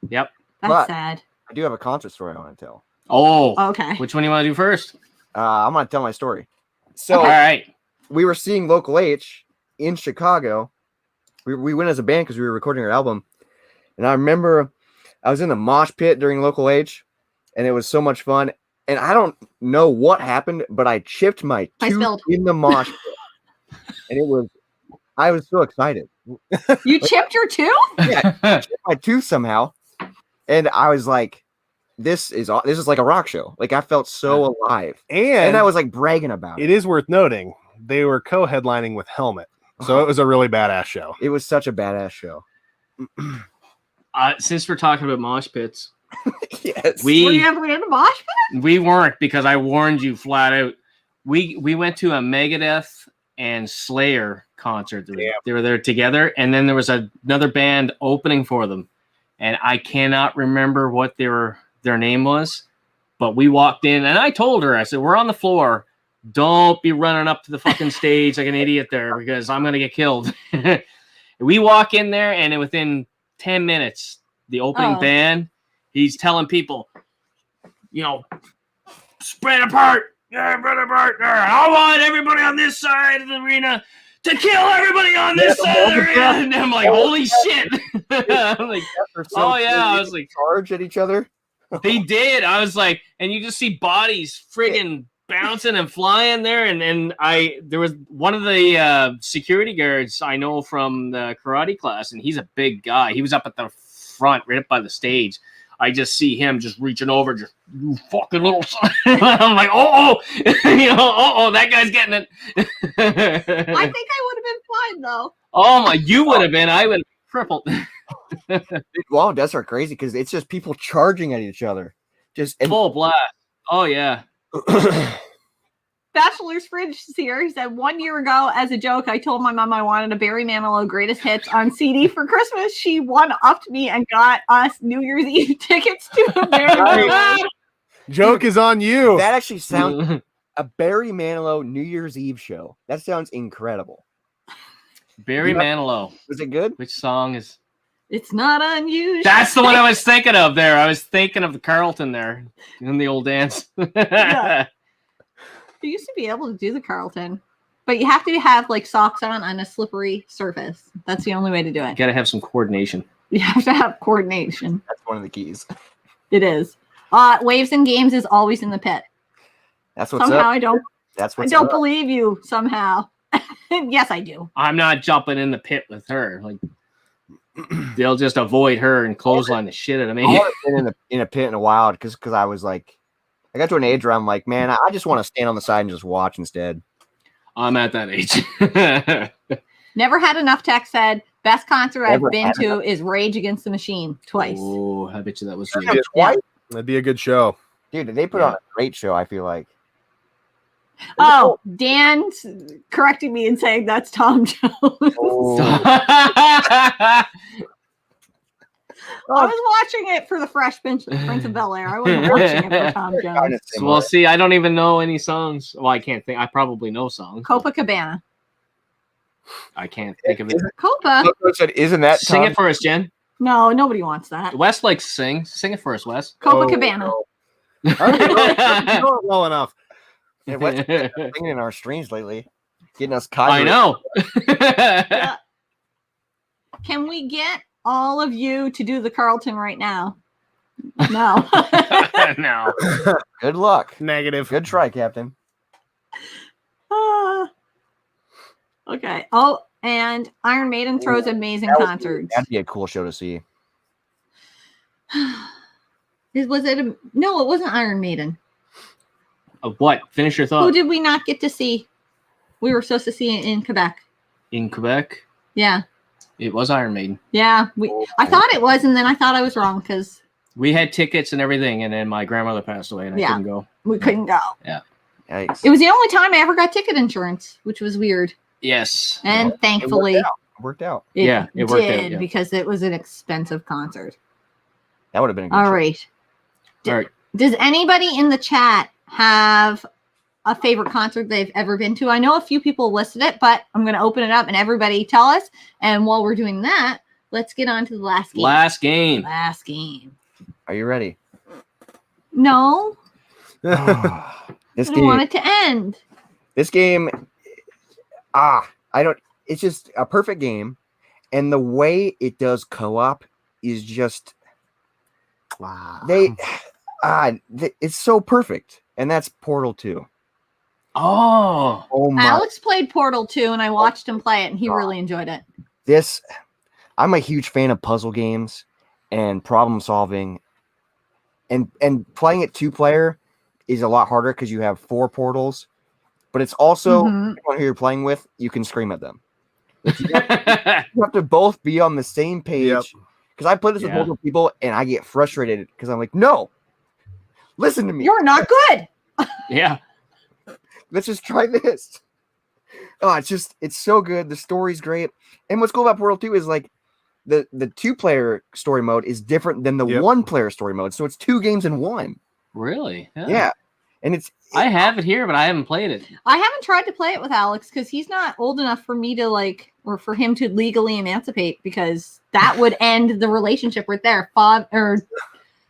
Yep. That's But- sad. I do have a concert story I want to tell. Oh, Okay. which one do you want to do first? I'm going to tell my story. So All right. we were seeing Local H in Chicago. We went as a band because we were recording our album. And I remember I was in the mosh pit during Local H, and it was so much fun. And I don't know what happened, but I chipped my I tooth spilled. in the mosh pit. And I was so excited. You chipped your tooth? Yeah, I chipped my tooth somehow. And I was like, this is like a rock show. Like I felt so alive. And I was like bragging about it. It is worth noting they were co-headlining with Helmet, so it was a really badass show. It was such a badass show. Since we're talking about mosh pits, Yes. Were you ever in a mosh pit? we weren't, because I warned you flat out. We went to a Megadeth and Slayer concert. They were there together, and then there was another band opening for them, and I cannot remember what their name was, but we walked in, and I told her, I said, we're on the floor. Don't be running up to the fucking stage like an idiot there, because I'm going to get killed. We walk in there, and within 10 minutes, the opening band, he's telling people, spread apart. Yeah, spread apart. I want everybody on this side of the arena to kill everybody on this side of the ring. And I'm like, holy shit. I'm like, oh yeah. I was like, charge at each other. they did. I was like, and you just see bodies friggin' bouncing and flying there. And there was one of the security guards I know from the karate class, and he's a big guy. He was up at the front, right up by the stage. I just see him just reaching over, just you fucking little son. I'm like, that guy's getting it. I think I would have been fine though. Oh my, you would have been. I would have crippled. Wow, deaths are crazy because it's just people charging at each other. Just Full blast. Oh yeah. Bachelor's Fridge here. He said 1 year ago, as a joke, I told my mom I wanted a Barry Manilow Greatest Hits on CD for Christmas. She one-upped me and got us New Year's Eve tickets to a Barry Manilow. Joke is on you. that actually sounds a Barry Manilow New Year's Eve show. That sounds incredible. Barry Manilow. Was it good? Which song is? It's not unusual. That's the one I was thinking of there. I was thinking of the Carlton there in the old dance. Yeah. You used to be able to do the Carlton, but you have to have like socks on a slippery surface. That's the only way to do it. Got to have some coordination. You have to have coordination. That's one of the keys. It is. Waves and Games is always in the pit. That's what's Somehow up. I I don't believe you somehow. Yes, I do. I'm not jumping in the pit with her. Like they'll just avoid her and clothesline the shit out of me. I haven't been in a pit in a while because I was like, I got to an age where I'm like, man, I just want to stand on the side and just watch instead. I'm at that age. Never Had Enough Tech said, best concert Never I've been had to enough. is Rage Against the Machine twice. Oh, I bet you that was Yeah. you. Why? That'd be a good show. Dude, they put on a great show, I feel like. Oh, Dan's correcting me and saying that's Tom Jones. Oh, I was watching it for the Fresh Prince of Bel-Air. I wasn't watching it for Tom Jones. Well, see, I don't even know any songs. Well, I can't think. I probably know songs. Copacabana. I can't think of it. Copa? Isn't that Sing Tom? it for us, Jen. No, nobody wants that. Wes likes to sing. Sing it for us, Wes. Copacabana. I don't know it well enough. Yeah, Wes has been singing in our streams lately, getting us caught. I know. Can we get all of you to do the Carlton right now? No. No. Good luck. Negative. Good try, Captain. Okay. Oh, and Iron Maiden throws amazing concerts. That'd be a cool show to see. Was it? No, it wasn't Iron Maiden. What? Finish your Who thought. did we not get to see? We were supposed to see it in Quebec. In Quebec, Yeah. it was Iron Maiden. Yeah. I thought it was, and then I thought I was wrong because We had tickets and everything, and then my grandmother passed away, and I couldn't go. we couldn't go. Yikes. It was the only time I ever got ticket insurance, which was weird. Yes. And thankfully, It worked out. it it worked out, did yeah. because it was an expensive concert. That would have been a good All show. right. All right. Does anybody in the chat have a favorite concert they've ever been to? I know a few people listed it, but I'm going to open it up and everybody tell us. And while we're doing that, let's get on to the last game. Last game. Last game. Are you ready? No, This I don't game. want it to end. This game. I don't. It's just a perfect game, and the way it does co-op is just Wow. it's so perfect, and that's Portal 2. Oh. Oh my! Alex played Portal 2 and I watched him play it and he really enjoyed it. I'm a huge fan of puzzle games and problem solving, and playing it 2-player is a lot harder because you have 4 portals, but it's also Mhm. anyone who you're playing with, you can scream at them. You have to both be on the same page. Yep. Because I play this with Yeah. multiple people and I get frustrated because I'm like, no, listen to me. You're not good. Yeah. Let's just try this. Oh, it's so good. The story's great. And what's cool about Portal 2 is like the 2-player story mode is different than the Yep. 1-player story mode. So it's 2 games in 1. Really? Yeah. And I have it here, but I haven't played it. I haven't tried to play it with Alex because he's not old enough for me to or for him to legally emancipate, because that would end the relationship right there. Father or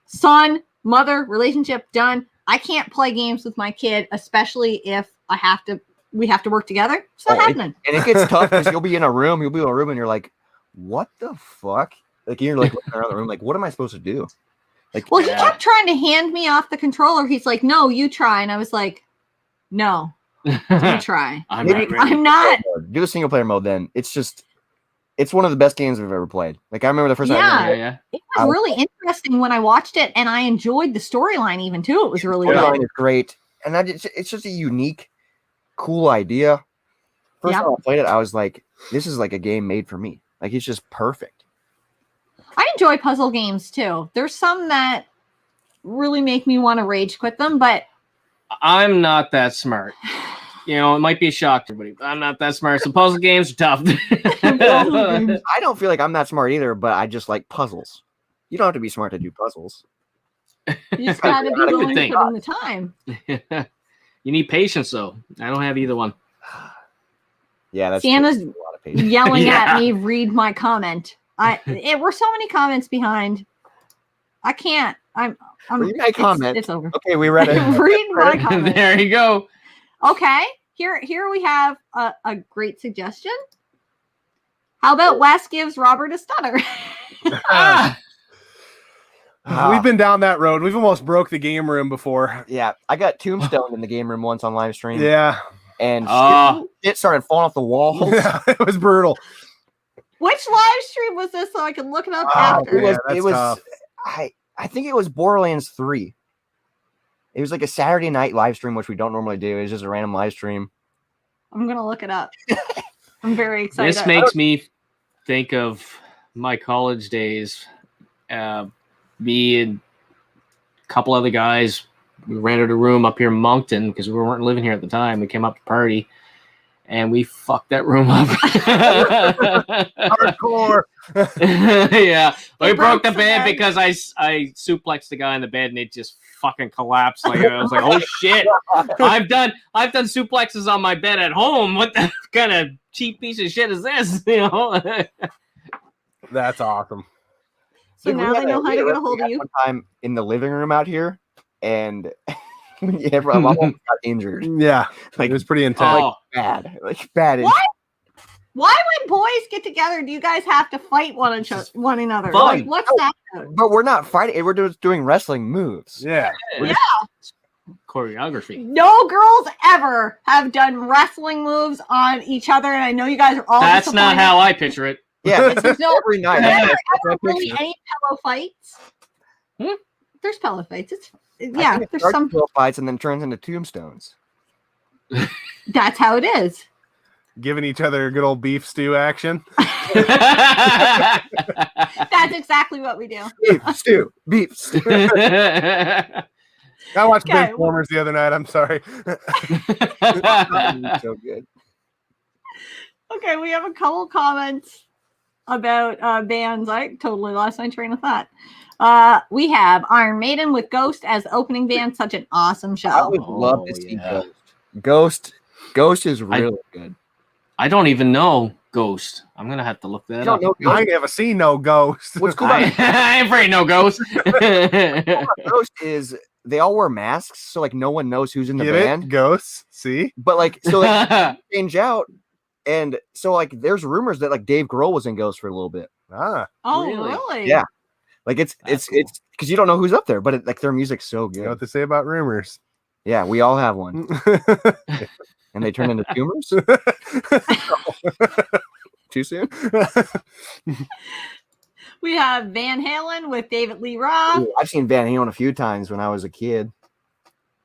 son, mother relationship done. I can't play games with my kid, especially if I have to we have to work together. It's not happening. And it gets tough because you'll be in a room, and you're like, what the fuck? Like you're like looking around the room, like, what am I supposed to do? Like, Well, he kept trying to hand me off the controller. He's like, no, you try. And I was like, no, you try. I'm not. Do the single player mode then. It's one of the best games I've ever played. Like I remember the first time. It was really interesting when I watched it, and I enjoyed the storyline even too. It was really good. It's great. And it's just a unique, cool idea. First time I played it, I was like, this is like a game made for me. Like it's just perfect. I enjoy puzzle games too. There's some that really make me want to rage quit them, but I'm not that smart. You know, it might be a shock to everybody, but I'm not that smart. So puzzle games are tough. I don't feel like I'm that smart either, but I just like puzzles. You don't have to be smart to do puzzles. You just got to be willing to put in the time. You need patience, though. I don't have either one. Yeah, that's Sienna's a lot of patience. yelling at me. Read my comment. It were so many comments behind. I can't. Read my comment. It's over. Okay, we read it. Read my comment. There you go. Okay, here we have a great suggestion. How about Wes gives Robert a stutter? We've been down that road. We've almost broke the game room before. Yeah, I got tombstone in the game room once on live stream. Yeah. And it started falling off the walls. Yeah, it was brutal. Which live stream was this so I can look it up after? It was I think it was Borderlands 3. It was like a Saturday night live stream, which we don't normally do. It was just a random live stream. I'm going to look it up. I'm very excited. This makes me think of my college days. Me and a couple other guys, we rented a room up here in Moncton because we weren't living here at the time. We came up to party, and we fucked that room up. Hardcore. Yeah, we broke the bed because I suplexed the guy in the bed, and it just fucking collapsed. Like I was like, oh shit! I've done suplexes on my bed at home. What the kind of cheap piece of shit is this? You know. That's awesome. So now they know how to get a hold of you. One time in the living room out here, and everyone almost got injured. Yeah, like it was pretty intense. Bad. What? Why, when boys get together, do you guys have to fight one another? Fun. Like, what's that about? But we're not fighting. We're just doing wrestling moves. Yeah. Choreography. No girls ever have done wrestling moves on each other, and I know you guys are all. That's not how I picture it. Yeah, there's no every night. ever really any pillow fights. There's pillow fights. There's some pillow fights and then turns into tombstones. That's how it is. Giving each other a good old beef stew action. That's exactly what we do. Beef stew. I watched Transformers the other night. I'm sorry. So good. Okay, we have a couple comments about bands. I totally lost my train of thought. We have Iron Maiden with Ghost as the opening band. Such an awesome show. I would love to see Ghost. Ghost is really good. I don't even know Ghost. I'm gonna have to look that up. I ain't never seen no Ghost. What's cool about I ain't afraid no Ghost. Ghost is they all wear masks, so like no one knows who's in the band. Ghosts, see? But like so like change out. And so, like, there's rumors that like Dave Grohl was in Ghost for a little bit. Ah, oh, really? Yeah, like it's because you don't know who's up there, but like their music's so good. You know what they say about rumors? Yeah, we all have one, and they turn into tumors. Too soon. We have Van Halen with David Lee Roth. Ooh, I've seen Van Halen a few times when I was a kid.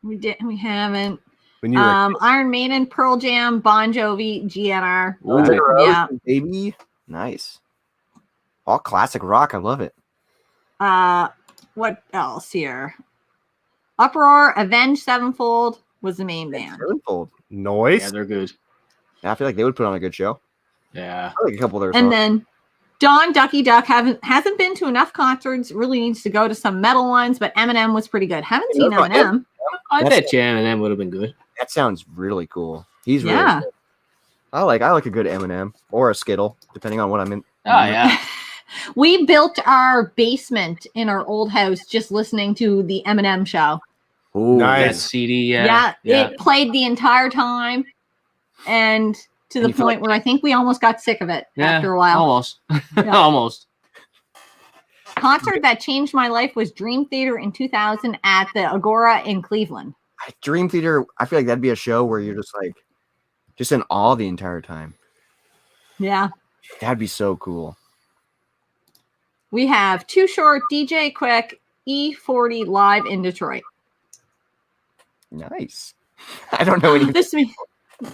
We haven't. When you were Iron Maiden, Pearl Jam, Bon Jovi, GNR. Yeah, baby, nice. All classic rock. I love it. What else here? Uproar, Avenged Sevenfold was the main band. Sevenfold. Noise. Yeah, they're good. Yeah, I feel like they would put on a good show. Yeah, I like a couple of their and songs. then Don Ducky Duck hasn't been to enough concerts. Really needs to go to some metal ones, but Eminem was pretty good. Haven't seen Eminem. I bet Eminem would have been good. That sounds really cool. He's really good. I like a good Eminem or a Skittle, depending on what I'm in. Oh yeah. We built our basement in our old house just listening to the Eminem show. Ooh, nice. That CD. Yeah, it played the entire time. and to the you feel point where I think we almost got sick of it after a while. Almost. Almost. Concert that changed my life was Dream Theater in 2000 at the Agora in Cleveland. Dream Theater, I feel like that'd be a show where you're just in awe the entire time. Yeah. That'd be so cool. We have Too Short, DJ Quick, E40 live in Detroit. Nice. I don't know any.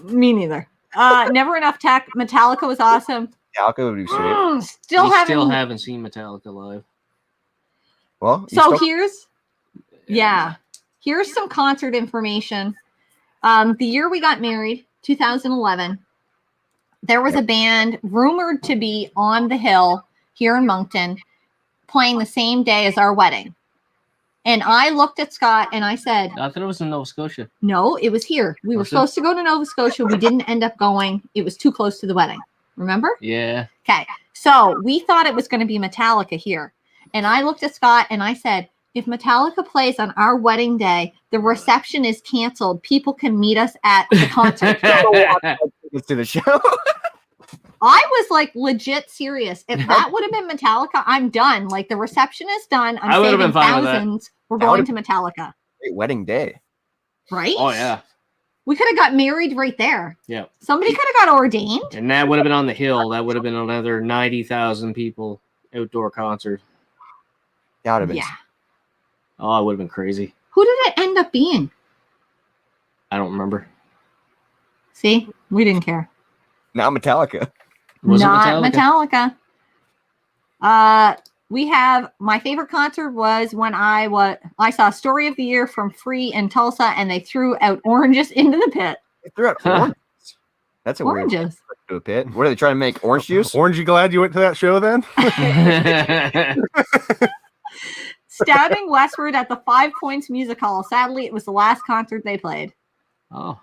Me neither. Never Enough Tech. Metallica was awesome. Metallica would be sweet. Still We haven't seen Metallica live. Well, so here's some concert information. The year we got married, 2011, there was a band rumored to be on the hill here in Moncton playing the same day as our wedding. And I looked at Scott and I said, I thought it was in Nova Scotia. No, it was here. We were supposed to go to Nova Scotia. We didn't end up going. It was too close to the wedding. Remember? Yeah. Okay. So we thought it was going to be Metallica here. And I looked at Scott and I said, if Metallica plays on our wedding day, the reception is canceled. People can meet us at the concert. to the show. I was like legit serious. If that would have been Metallica, I'm done. Like the reception is done. I I'm would have saving been fine with thousands. We're going to Metallica. Great wedding day. Right? Oh, yeah. We could have got married right there. Yeah. Somebody could have got ordained. And that would have been on the hill. That would have been another 90,000 people outdoor concert. That would have been. Yeah. Oh, it would have been crazy. Who did it end up being? I don't remember. See? We didn't care. Now Metallica. Was Not it Metallica? We have my favorite concert was when I saw Story of the Year from Free in Tulsa, and they threw out oranges into the pit. They threw out oranges. That's a weird Oranges. to a pit. What are they trying to make? Orange juice? Orange, you glad you went to that show then? Stabbing Westward at the 5 Points Music Hall. Sadly, it was the last concert they played. Oh.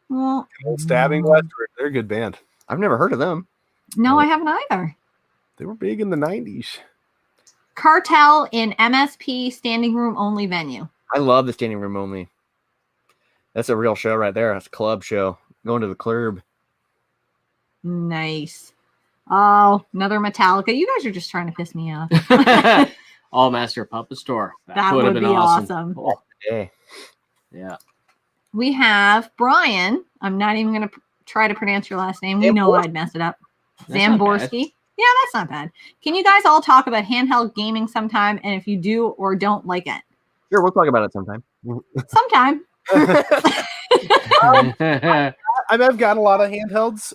Well, Old Stabbing Westward. They're a good band. I've never heard of them. no, I haven't either. They were big in the 90s. Cartel in MSP standing room only venue. I love the standing room only. That's a real show right there. That's a club show. Going to the club. Nice. Oh, another Metallica. You guys are just trying to piss me off. All Master Puppet Store. That would have would been be awesome. awesome. Oh, Yeah. yeah. We have Brian. I'm not even going to try to pronounce your last name. We know I'd mess it up. That's not bad. Zamborski. Yeah, that's not bad. Can you guys all talk about handheld gaming sometime? And if you do or don't like it, Sure, we'll talk about it sometime. sometime. I've got a lot of handhelds.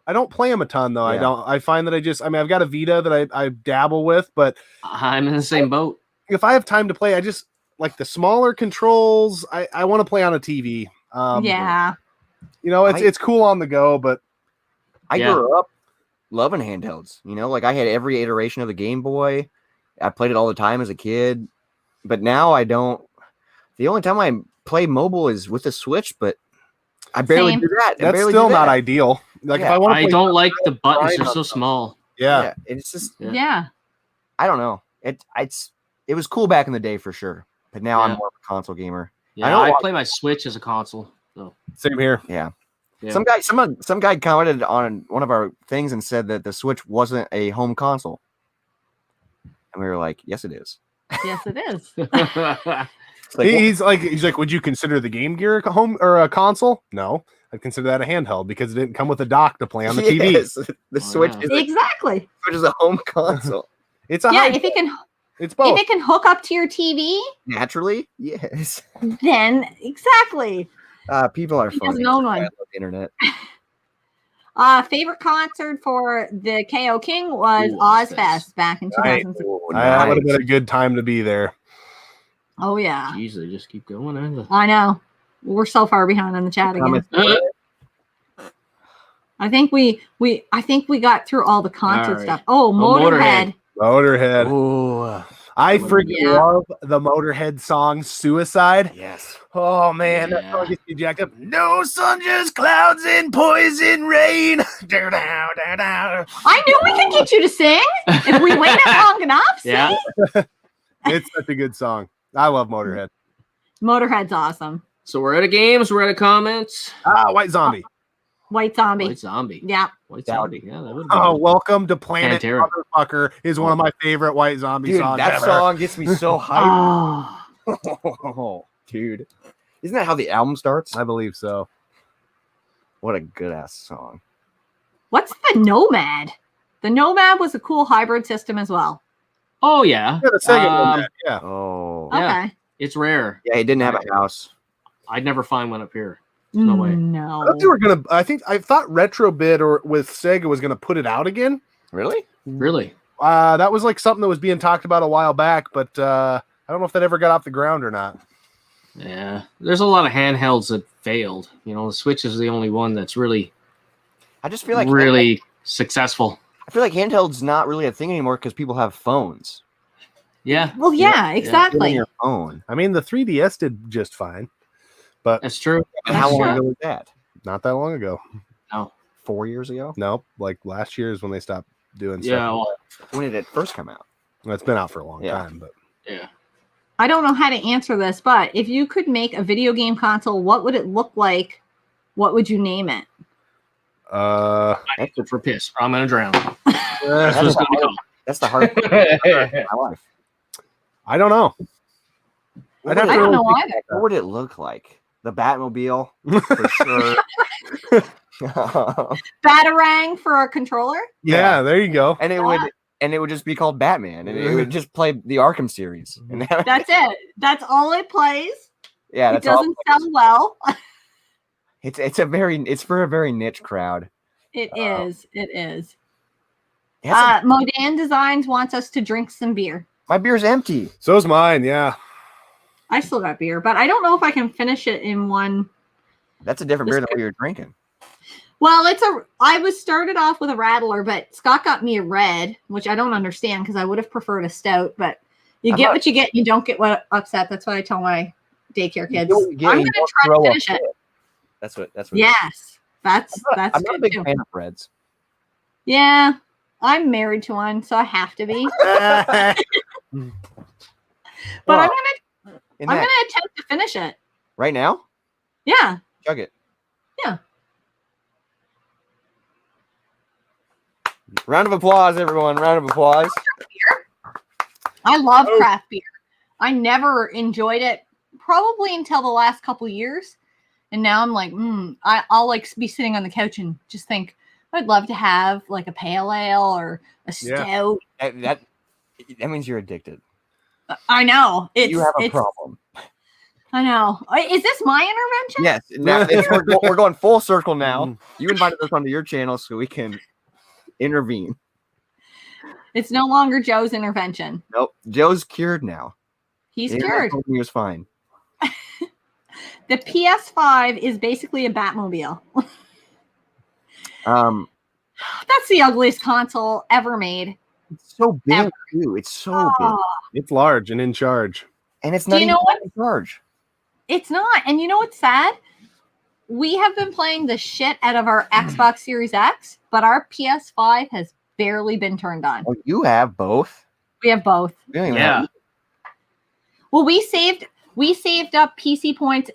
I don't play them a ton though. Yeah. I find that I've got a Vita that I dabble with, but I'm in the same boat. if I have time to play, I just like the smaller controls. I want to play on a TV. Yeah. You know, it's cool on the go, but I Yeah. grew up loving handhelds. You know, like I had every iteration of the Game Boy. I played it all the time as a kid, but now I don't. The only time I play mobile is with the Switch, but I barely Same. do that. I that's barely still do not that. ideal. Like if Yeah. I want to I play, don't like the buttons. They're on so something. small. yeah. It's just Yeah. I don't know. It was cool back in the day for sure, but now I'm Yeah. more of a console gamer. Yeah, don't I watch- play my Switch as a console. So Same here. Yeah. yeah. Some guy commented on one of our things and said that the Switch wasn't a home console, and we were like, "Yes, it is." Yes, it is. It's like, He's like, would you consider the Game Gear a home or a console? No, I'd consider that a handheld because it didn't come with a dock to play on the TV. yes, the Switch yeah. is Exactly. a home console. It's a Yeah, high, if it's both. it can hook up to your TV, Naturally, yes. then exactly. People are He funny. doesn't own one. I love the internet. Favorite concert for the KO King was Ooh, Ozfest Ozfest. back in Nice. 2006. That would have been a good time to be there. Oh yeah, Jeez, they just keep going. Either. I know. We're so far behind on the chat again. I think we got through all the concert All right. stuff. Oh, Motorhead. Motorhead. Motorhead. Oh, I freaking Yeah. love the Motorhead song "Suicide." yes. Oh man, that Yeah. song gets me jacked up. No sun, just clouds and poison rain. I knew we could get you to sing if we waited long enough. See? Yeah. It's such a good song. I love Motorhead. Motorhead's awesome. So we're out of games. We're out of comments. White Zombie. White Zombie. White Zombie. Yeah. White That would- Zombie. Yeah, that would. Oh, Welcome to Planet Pantera. Motherfucker is one of my favorite White Zombie Dude, songs that ever. song gets me so hyped. Oh. Dude. Isn't that how the album starts? I believe so. What a good ass song. What's the Nomad? The Nomad was a cool hybrid system as well. Oh yeah. Yeah, the Sega one, yeah. Oh. Yeah. Okay. It's rare. Yeah, he didn't have a house. I'd never find one up here. No way. No. I thought they were gonna. I thought Retrobit or with Sega was gonna put it out again. Really? Really? That was like something that was being talked about a while back, but I don't know if that ever got off the ground or not. Yeah. There's a lot of handhelds that failed. You know, the Switch is the only one that's really, I just feel like really successful. I feel like handheld's not really a thing anymore because people have phones. Yeah, Well, yeah, Get on exactly. your phone. I mean, the 3DS did just fine, but that's true. And how That's long true. ago was that? not that long ago. No. 4 years ago? Nope, like last year is when they stopped doing Yeah. stuff. Well, When did it first come out? Well, it's been out for a long Yeah. time, but yeah. I don't know how to answer this, but if you could make a video game console, what would it look like? What would you name it? That's it for piss. Or I'm gonna drown. That's, That's the, gonna that's the hard part of my life. I don't know. I'd have I to don't really know think either. What would it look like? The Batmobile, for sure. Batarang for a controller? Yeah, there you go. and it would just be called Batman, and it would just play the Arkham series. And That's it. That's all it plays. yeah, It that's all. doesn't sell well. It's for a very niche crowd. It is. It is. It has Modan Designs wants us to drink some beer. my beer's empty. So's mine. Yeah. I still got beer, but I don't know if I can finish it in one. That's a different beer than what you're drinking. Well, I was started off with a Rattler, but Scott got me a red, which I don't understand because I would have preferred a stout, but you get what you get. You don't get what upset. That's what I tell my daycare kids. get what you get, I'm you going to don't try throw to up finish it. shit. That's what. Yes. That's I'm not a good big too. fan of reds. Yeah. I'm married to one, so I have to be. But Well, I'm gonna attempt to finish it. right now, Yeah. chug it. Yeah. Round of applause, everyone. Round of applause. I love craft beer. I never enjoyed it probably until the last couple years. And now I'm like, I'll like be sitting on the couch and just think I'd love to have like a pale ale or a stout. That means you're addicted. I know. You have a problem. I know. Is this my intervention? Yes. Now we're going full circle now. You invited us onto your channel so we can intervene. It's no longer Joe's intervention. Nope. Joe's cured now. He's He cured. told me he was fine. The PS5 is basically a Batmobile. That's the ugliest console ever made. It's so big Ever. too. It's so big. Oh, It's large and in charge. And it's Do not you even know what? in charge. it's not. And you know what's sad? We have been playing the shit out of our Xbox Series X, but our PS5 has barely been turned on. Oh, you have both. We have both. We don't even Yeah. have- Well, we saved up PC points.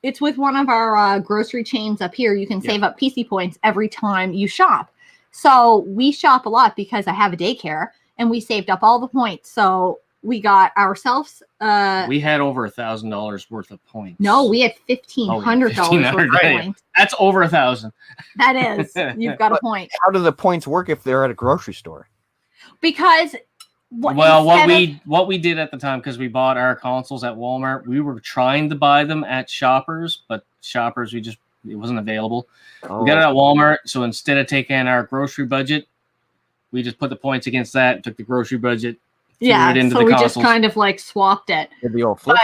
It's with one of our grocery chains up here. You can save up PC points every time you shop. So we shop a lot because I have a daycare, and we saved up all the points. So we got ourselves. We had over $1,000 worth of points. No, we had $1,500 worth of $1,500. points. That's over 1,000. That is, you've got a point. How do the points work if they're at a grocery store? Because What we did at the time, because we bought our consoles at Walmart, we were trying to buy them at Shoppers, but Shoppers it wasn't available. Oh, We got it at Walmart, so instead of taking our grocery budget, we just put the points against that, took the grocery budget, threw yeah, it into so the we consoles. just kind of like swapped it. the old flip.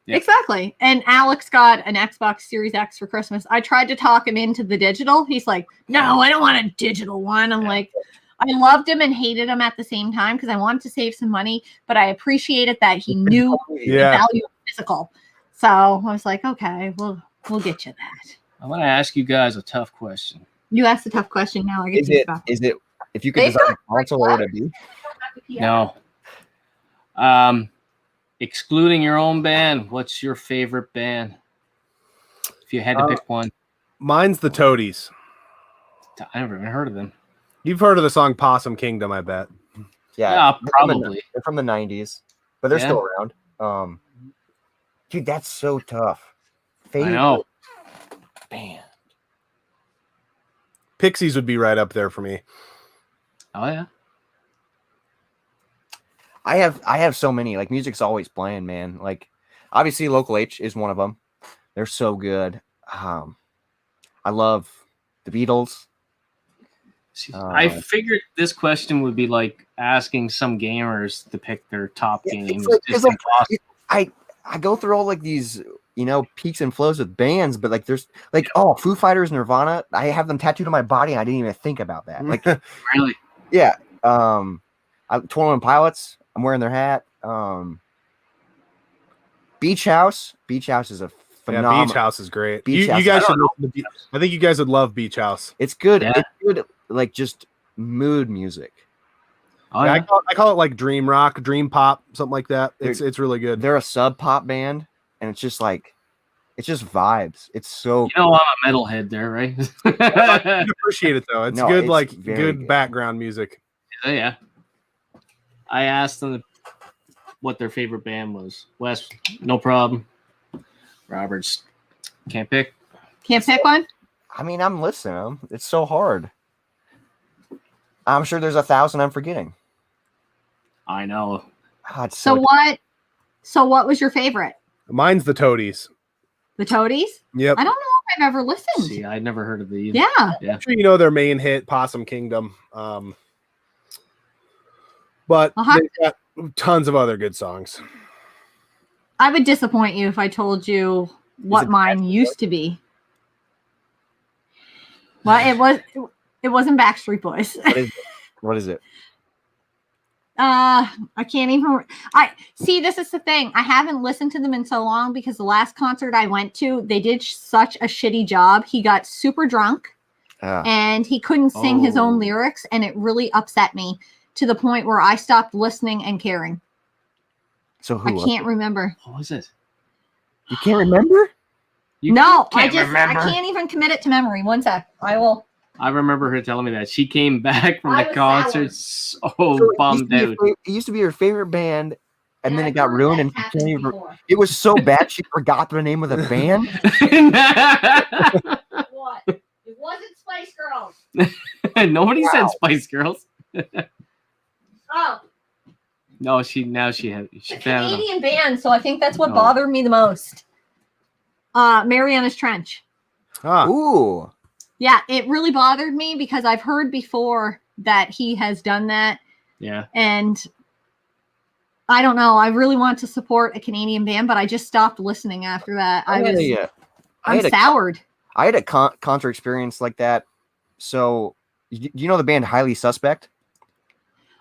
Yeah. Exactly. And Alex got an Xbox Series X for Christmas. I tried to talk him into the digital. He's like, no, I don't want a digital one. I'm like, I loved him and hated him at the same time because I wanted to save some money, but I appreciated that he knew the value of physical. So I was like, okay, we'll get you that. I'm going to ask you guys a tough question. You asked a tough question. Now I get to back. Is it if you could They've design got a console, what would it be? No. Excluding your own band, what's your favorite band? If you had to pick one. Mine's the Toadies. I never even heard of them. You've heard of the song Possum Kingdom, I bet. Yeah, they're probably. they're from the 90s, but they're Yeah. still around. Dude, that's so tough. I know. Band. Pixies would be right up there for me. Oh yeah. I have so many. Like, music's always playing, man. Like, obviously, Local H is one of them. They're so good. I love the Beatles. I figured this question would be like asking some gamers to pick their top games. It's like, I go through all like these, peaks and flows with bands, but like there's like, Foo Fighters, Nirvana. I have them tattooed on my body, and I didn't even think about that. Like, Really? yeah. 21 Pilots. I'm wearing their hat. Beach House. Beach House is a phenomenal. Yeah, Beach House is great. Beach You House. guys should listen to I think you guys would love Beach House. It's good. Yeah. It's good, like just mood music. Oh, Yeah, yeah. I call it like dream rock, dream pop, something like that. It's really good. They're a sub pop band, and it's just vibes. It's so You know I'm a metalhead there, right? I appreciate it though. It's No, good, it's like very good good. background music. Yeah. I asked them what their favorite band was. Wes, no problem. Roberts, can't pick. Can't pick one? I mean, I'm listening. It's so hard. I'm sure there's 1,000 I'm forgetting. I know. God, So what was your favorite? Mine's the Toadies. The Toadies? Yep. I don't know if I've ever listened. See, I'd never heard of these. Yeah. I'm sure you know their main hit, Possum Kingdom. But I'll have they've got tons of other good songs. I would disappoint you if I told you what it mine used to be. Well, it wasn't Backstreet Boys. What is it? I can't even. I see. This is the thing. I haven't listened to them in so long because the last concert I went to, they did such a shitty job. He got super drunk and he couldn't sing his own lyrics, and it really upset me to the point where I stopped listening and caring. So I can't remember. What was it? You can't remember? You No, can't I remember? can't even commit it to memory. One sec. I will. I remember her telling me that. She came back from I the was concert sour. so bummed out. It used to be your favorite band, and then it got ruined, and she can't even, Before. it was so bad she forgot the name of the band. What? It wasn't Spice Girls. Nobody said Wow. Spice Girls. Oh, No, she it's a found them. Canadian band, so I think that's what Oh. bothered me the most. Mariana's Trench. Ah, Ooh. Yeah, it really bothered me because I've heard before that he has done that, Yeah. and I don't know. I really want to support a Canadian band, but I just stopped listening after that. I'm soured. I had a concert experience like that. So, you know the band Highly Suspect?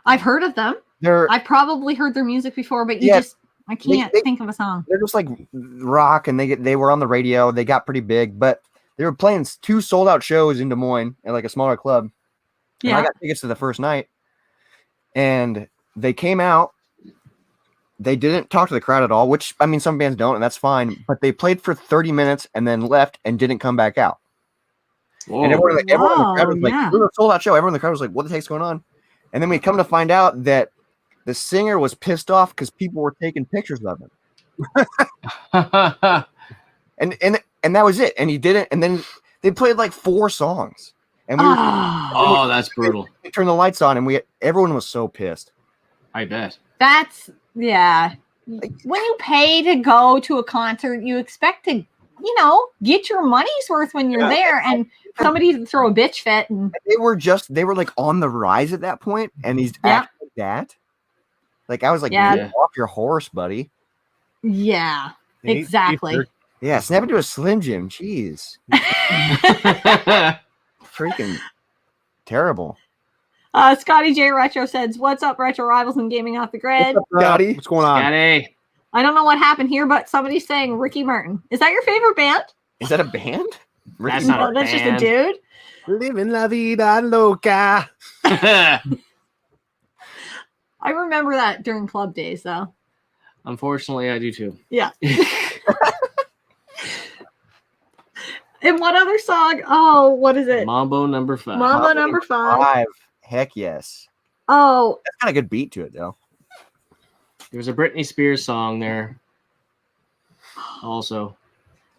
I've heard of them. I've probably heard their music before, but I can't think of a song. They're just like rock, and they were on the radio. They got pretty big, but they were playing 2 sold out shows in Des Moines at like a smaller club. And I got tickets to the first night, and they came out. They didn't talk to the crowd at all, which, I mean, some bands don't, and that's fine. But they played for 30 minutes and then left and didn't come back out. Whoa. And everyone in the crowd was like, yeah. "We were a sold out show." Everyone in the crowd was like, "What the heck's going on?" And then we come to find out that the singer was pissed off because people were taking pictures of him. And that was it. And he didn't. And then they played like 4 songs. And Oh, that's brutal. we turned the lights on, and everyone was so pissed. I bet. That's yeah. When you pay to go to a concert, you expect to, get your money's worth when you're there, and somebody to throw a bitch fit. And They were like on the rise at that point, and he's acting like that. Like, I was like, Yeah. "Get off your horse, buddy." yeah, exactly. Yeah, snap into a Slim Jim. Jeez. Freaking terrible. Scotty J Retro says, "What's up, Retro Rivals and Gaming Off the Grid?" Scotty? what's going on? Scotty. I don't know what happened here, but somebody's saying Ricky Martin. Is that your favorite band? Is that a band? That's Ricky not Martin? a That's just a band. dude. Living la vida loca. I remember that during club days, though. Unfortunately, I do too. Yeah. And what other song? Oh, what is it? Mambo number 5. Mambo number 5. Heck yes. Oh, That's kind of a good beat to it though. There's a Britney Spears song there. Also.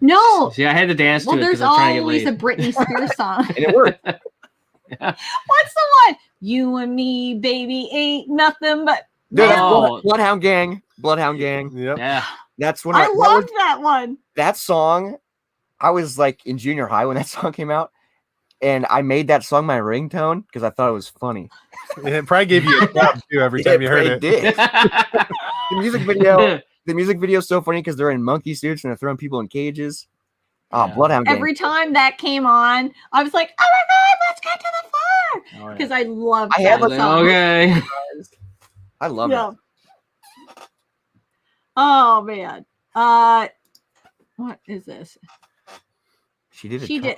no. See, I had to dance to Well, it there's because I'm trying to always get a Britney Spears song. And it worked. What's the one? You and me, baby, ain't nothing but. Dude, that's Oh. Bloodhound Gang. Bloodhound Gang. Yep. Yeah. That's when I that loved was- that one. that song. I was like in junior high when that song came out, and I made that song my ringtone because I thought it was funny. It probably gave you a job too every time you heard it. Did. The music video is so funny because they're in monkey suits and they're throwing people in cages. Oh, Yeah. Bloodhound Gang. Every time that came on, I was like, oh my God, let's get to the fire. Oh, yeah. Because I loved I that had, song. Okay. I love Yeah. it. Oh, man. What is this? She did it. She did.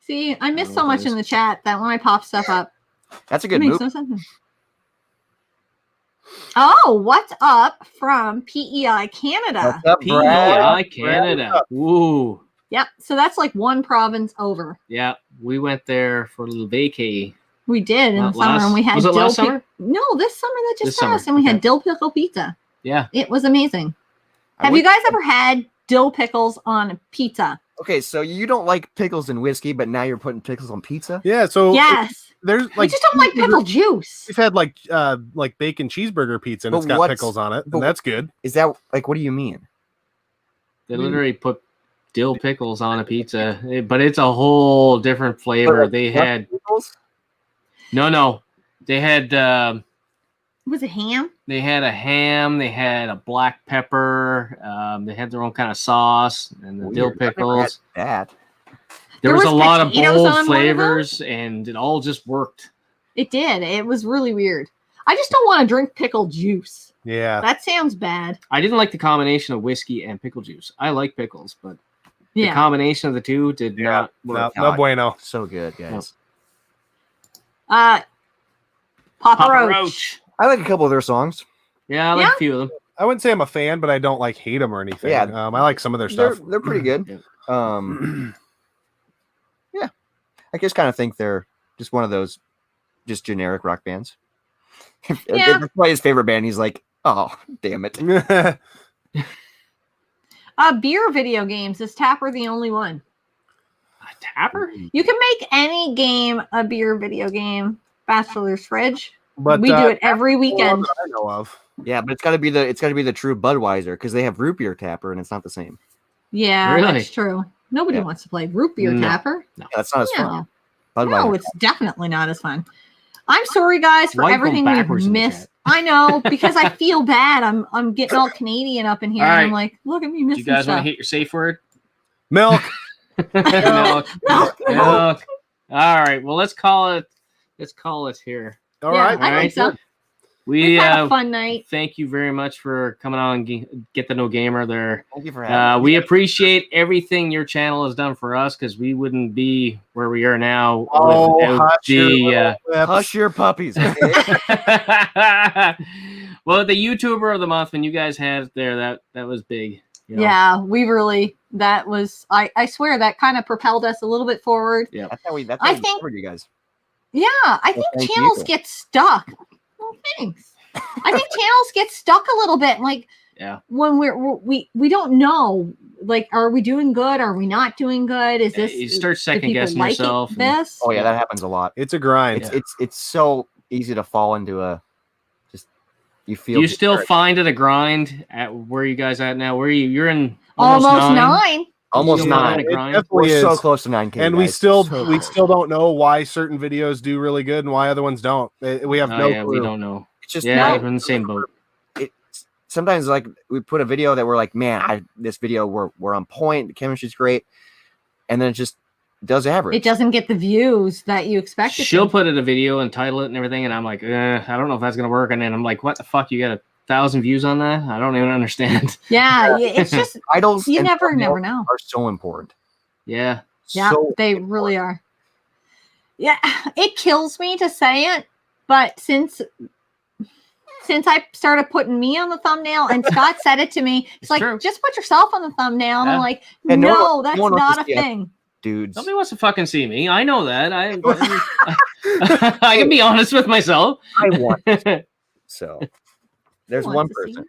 See, I missed know so what much that in is. the chat that when I pop stuff up, That's a it good makes move. no sense. Oh, what's up from PEI Canada? What's up, Brad? PEI Canada. Woo. Yep. So that's like one province over. Yeah. We went there for a little vacay. We did in Not the summer, last- and we had was it dill last summer? No, this summer that just This summer, passed, and we okay. had dill pickle pizza. Yeah. It was amazing. I Have would- you guys ever had dill pickles on pizza? Okay, so you don't like pickles and whiskey, but now you're putting pickles on pizza? Yeah, so Yes. there's I like just don't like pickle juice. we've had like bacon cheeseburger pizza and But it's got what's- pickles on it, but and that's good. Is that like what do you mean? They literally put dill pickles on a pizza, but it's a whole different flavor. They had pickles? no. They had Was it ham? a ham. They had a black pepper. They had their own kind of sauce and the dill Weird. I've never had pickles. that. There was a was lot of potatoes on bold one of them? flavors, and it all just worked. It did. It was really weird. I just don't want to drink pickle juice. Yeah. That sounds bad. I didn't like the combination of whiskey and pickle juice. I like pickles, but the Yeah. combination of the two did not No, work. no bueno. So good, guys. Papa, Papa Roach. Roach. I like a couple of their songs. Yeah, I like Yeah? a few of them. I wouldn't say I'm a fan, but I don't like hate them or anything. Yeah. I like some of their They're stuff. they're pretty good. Yeah. I just kind of think they're just one of those just generic rock bands. Yeah. That's probably his favorite band. He's like, oh, damn it. Beer video games. Is Tapper the only one? A tapper? You can make any game a beer video game. Bachelor's Fridge. But We do it every weekend. that I know of. Yeah, but it's gotta be the true Budweiser because they have root beer tapper and it's not the same. Yeah, Really? that's true. Nobody Yeah. wants to play root beer No. Tapper. Yeah, that's not as fun. No, Budweiser. no, it's definitely not as fun. I'm sorry, guys, for Why you going everything backwards we've in the missed. chat? I know, because I feel bad. I'm getting all Canadian up in here, All and right. I'm like, look at me Do missing you guys want stuff. to hit your safe word? Milk. Milk. No, Milk. All right. Well, let's call it here. All yeah, right. I all think right. so. We We've had a fun night. thank you very much for coming on and get to know Gamer there. Thank you for having me. We appreciate everything your channel has done for us because we wouldn't be where we are now Oh, without hush your the. little lips. Hush your puppies. Okay? Well, the YouTuber of the month when you guys had it there, that was big. you know? Yeah, we really. That was. I swear that kind of propelled us a little bit forward. That's how we. That's I how we think- covered you guys. Yeah, I think thank channels you. get stuck. Well, thanks. I think channels get stuck a little bit, like Yeah. when we don't know, like, are we doing good? Are we not doing good? Is this You start do second people guessing like it- yourself. and- This? Oh yeah, that happens a lot. It's a grind. It's so easy to fall into a just you Do feel you still discouraged. find it a grind at where you guys at now? Where you're in Almost nine. almost You nine. find It a grind? definitely We're is. so close to 9K. And we guys. still So we close. still don't know why certain videos do really good and why other ones don't. We have Oh, no yeah, clue. we don't know. It's just Yeah, No. we're in the same boat. sometimes like we put a video that we're like, man, this video we're on point, the chemistry's great, and then it just does average. It doesn't get the views that you expect it She'll to. put it a video and title it and everything, and I'm like, I don't know if that's gonna work. And then I'm like, what the fuck? You got 1,000 views on that? I don't even understand. Yeah, it's just Titles you and never thumbnails know. are so important. Yeah. Yeah, So they really are. Yeah, it kills me to say it, but since since I started putting me on the thumbnail, and Scott said it to me, it's like, true. just put yourself on the thumbnail. And I'm like, And no, that's no one wants not to a see us. thing. Dudes. Nobody wants to fucking see me. I know that. I can be honest with myself. I want to. So there's Who one wants to see person.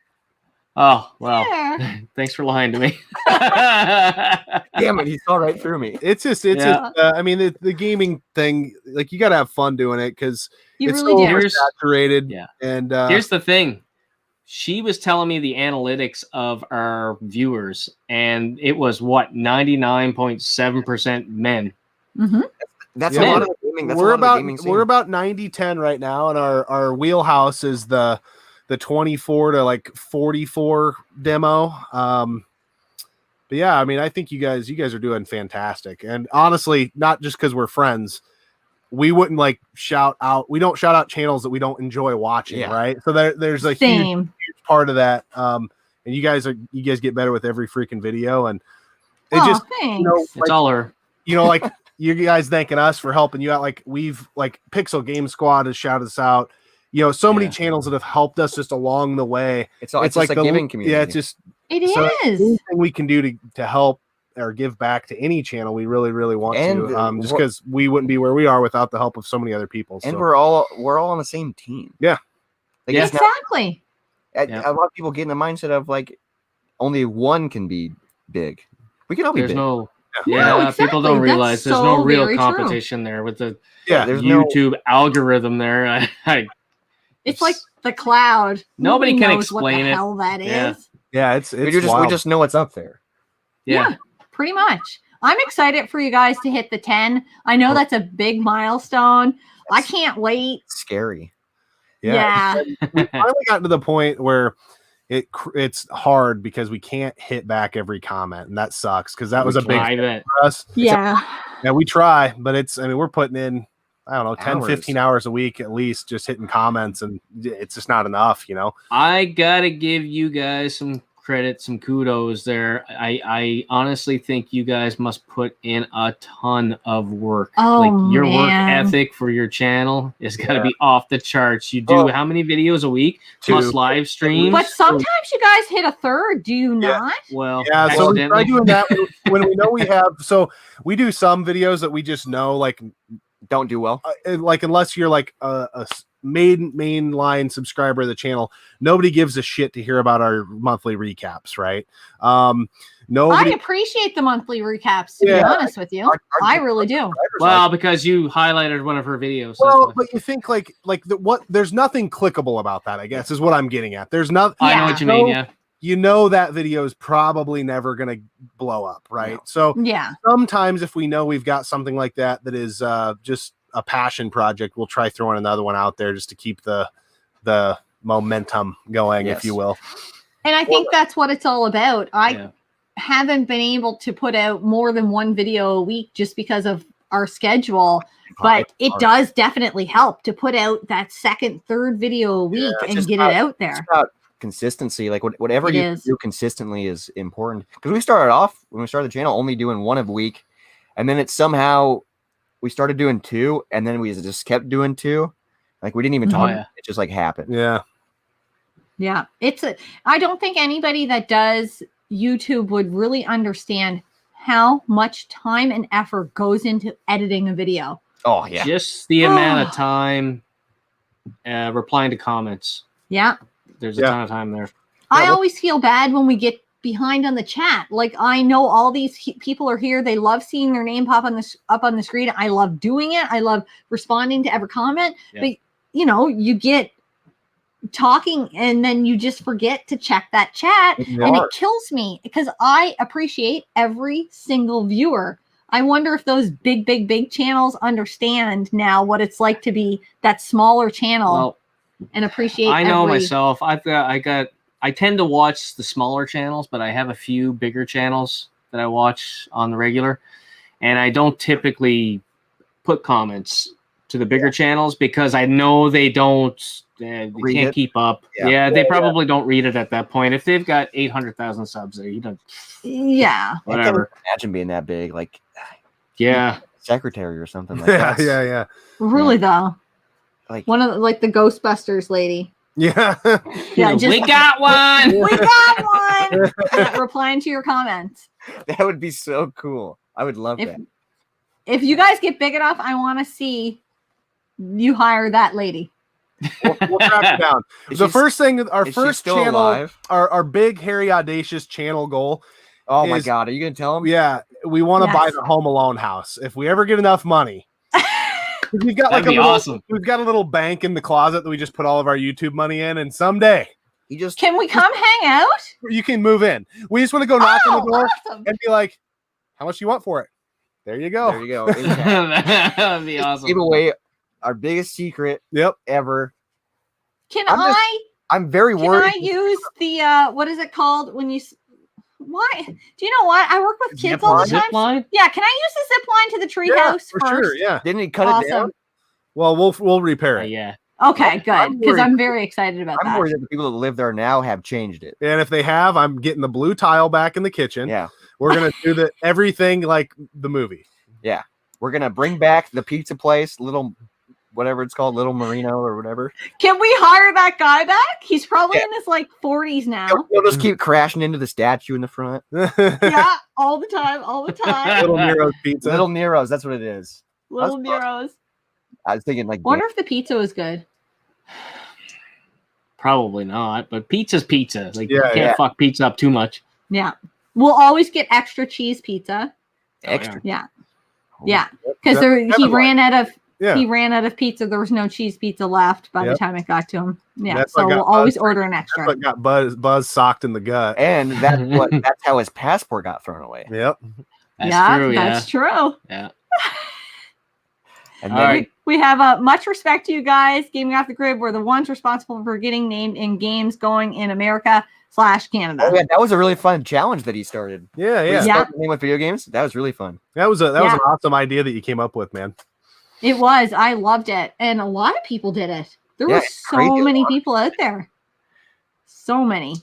Oh, well. Yeah. Thanks for lying to me. Damn it, he saw right through me. It's just I mean, the gaming thing, like, you gotta have fun doing it because You it's really so do. oversaturated. Yeah. And Here's the thing. She was telling me the analytics of our viewers, and it was what, 99.7% men. Mm-hmm. That's Yeah, a lot of the gaming. That's we're a lot about of the gaming scene. we're about 90-10 right now, and our wheelhouse is the 24 to like 44 demo. But yeah, I mean, I think you guys are doing fantastic. And honestly, not just because we're friends, we wouldn't like shout out. We don't shout out channels that we don't enjoy watching, Yeah. right? So there's a huge part of that. And you guys get better with every freaking video, and it just thanks. you know, It's like, all her. you know, like you guys thanking us for helping you out. Like we've like Pixel Game Squad has shouted us out. You know, so many channels that have helped us just along the way. It's like the giving community. Yeah, it's just It so is. anything we can do to help or give back to any channel, we really, really want And, to. Just because we wouldn't be where we are without the help of so many other people. And so. we're all on the same team. Yeah. Like, Yeah. it's not- Exactly. a lot of people get in the mindset of like only one can be big. We can all be There's big. no. No, Yeah, people don't exactly. realize That's there's so no real very true. competition there with the Yeah, there's no YouTube algorithm there. It's like the cloud. Nobody can knows explain what the it. hell that is. Yeah. Yeah, it's we wild. just know what's up there. Yeah. Pretty much. I'm excited for you guys to hit the 10. I know that's a big milestone. I can't wait. It's scary. Yeah. We finally got to the point where it's hard because we can't hit back every comment, and that sucks because that was a big I thing bet. for us. Yeah. Yeah, we try, but we're putting in, I don't know, 10, Hours. 15 hours a week at least just hitting comments, and it's just not enough, you know? I gotta give you guys some credit, some kudos there. I honestly think you guys must put in a ton of work. Oh, like your work man. ethic for your channel is gotta be off the charts. You do how many videos a week? 2. Plus live streams. But sometimes you guys hit a third, do you not? Well, Yeah, so we try accidentally. doing that when we know we have. So we do some videos that we just know, like Don't do well. like unless you're like a mainline subscriber of the channel, nobody gives a shit to hear about our monthly recaps, right? I Nobody. appreciate the monthly recaps, to be Yeah. honest with you. I really do. Well, because you highlighted one of her videos. Well, that's why. but you think like there's nothing clickable about that, I guess, is what I'm getting at. There's nothing. I know what you mean, yeah. You know that video is probably never going to blow up, right? No. So Yeah. sometimes if we know we've got something like that is just a passion project, we'll try throwing another one out there just to keep the momentum going, if you will. And I think that's what it's all about. I Yeah. haven't been able to put out more than one video a week just because of our schedule, but it does definitely help to put out that second, third video a week and just get about- it out It's there. about consistency. Like whatever It you is. do consistently is important. Because we started off when we started the channel only doing one a week, and then it's somehow we started doing 2, and then we just kept doing 2. Like we didn't even talk. yeah. It just like happened. Yeah. Yeah. I don't think anybody that does YouTube would really understand how much time and effort goes into editing a video. Oh yeah. Just the amount of time replying to comments. Yeah. There's a ton of time there. I always feel bad when we get behind on the chat. Like I know all these people are here. They love seeing their name pop up on the screen. I love doing it. I love responding to every comment. Yeah. But you get talking and then you just forget to check that chat, and it kills me because I appreciate every single viewer. I wonder if those big channels understand now what it's like to be that smaller channel Well, and appreciate. I know myself. I tend to watch the smaller channels, but I have a few bigger channels that I watch on the regular, and I don't typically put comments to the bigger channels because I know they don't. They can't keep up. Yeah, they probably don't read it at that point. If they've got 800,000 subs there, you don't. Yeah. Whatever. I can't imagine being that big, like secretary or something like that. Yeah. Really though. Like One of the Ghostbusters lady. Yeah. Yeah, just we got one. we got one. Replying to your comments. That would be so cool. I would love that. If you guys get big enough, I want to see you hire that lady. We'll track it down. The first thing, our is she first still channel, alive? our big, hairy, audacious channel goal. Oh my is- God, are you gonna tell him? Yeah, we want to Yes. buy the Home Alone house if we ever get enough money. We've got That'd like be a little, awesome. We've got a little bank in the closet that we just put all of our YouTube money in, and someday He just Can we come hang out? you can move in. We just want to go knock on the door Awesome. and be like, "How much do you want for it?" There you go. there you go. In cash. That would be awesome. Give away our biggest secret Yep. ever. Can I'm very Can worried. I use the what is it called when you? Why? Do you know what? I work with kids all the Zip time. line? Yeah, can I use the zip line to the treehouse for first? sure. Yeah. Didn't he cut it down? Awesome. Well, we'll repair it. Yeah. Okay, good. I'm Because worried- I'm very excited about I'm that. worried that the people that live there now have changed it. And if they have, I'm getting the blue tile back in the kitchen. Yeah. We're gonna do everything like the movie. We're gonna bring back the pizza place, little whatever it's called, Little Marino or whatever. Can we hire that guy back? He's probably Yeah. in his like 40s now. We'll just keep crashing into the statue in the front. Yeah, all the time, all the time. Little Nero's pizza. Little Nero's, that's what it is. Little That's- Nero's. I was thinking like Wonder if the pizza was good. Probably not, but pizza's pizza. Like you Yeah, can't yeah. fuck pizza up too much. Yeah. We'll always get extra cheese pizza. extra. Yeah. Oh, Yeah. Because Kevin he liked ran out of Yeah. he ran out of pizza. There was no cheese pizza left by the Yep. time it got to him. Yeah. That's So what got we'll always Buzz- order an That's extra. what got Buzz socked in the gut. And that's how his passport got thrown away. Yep. That's yeah, true. that's true. Yeah. And All then right. We have much respect to you guys. Gaming Off the Grid, we're the ones responsible for getting named in games going in America/Canada. oh yeah, that was a really fun challenge that he started. Yeah, We yeah. started playing with video games. That was really fun. That was an Yeah. awesome idea that you came up with, man. It was. I loved it. And a lot of people did it. There Yeah, were it's so crazy, a many lot. people out there. So many.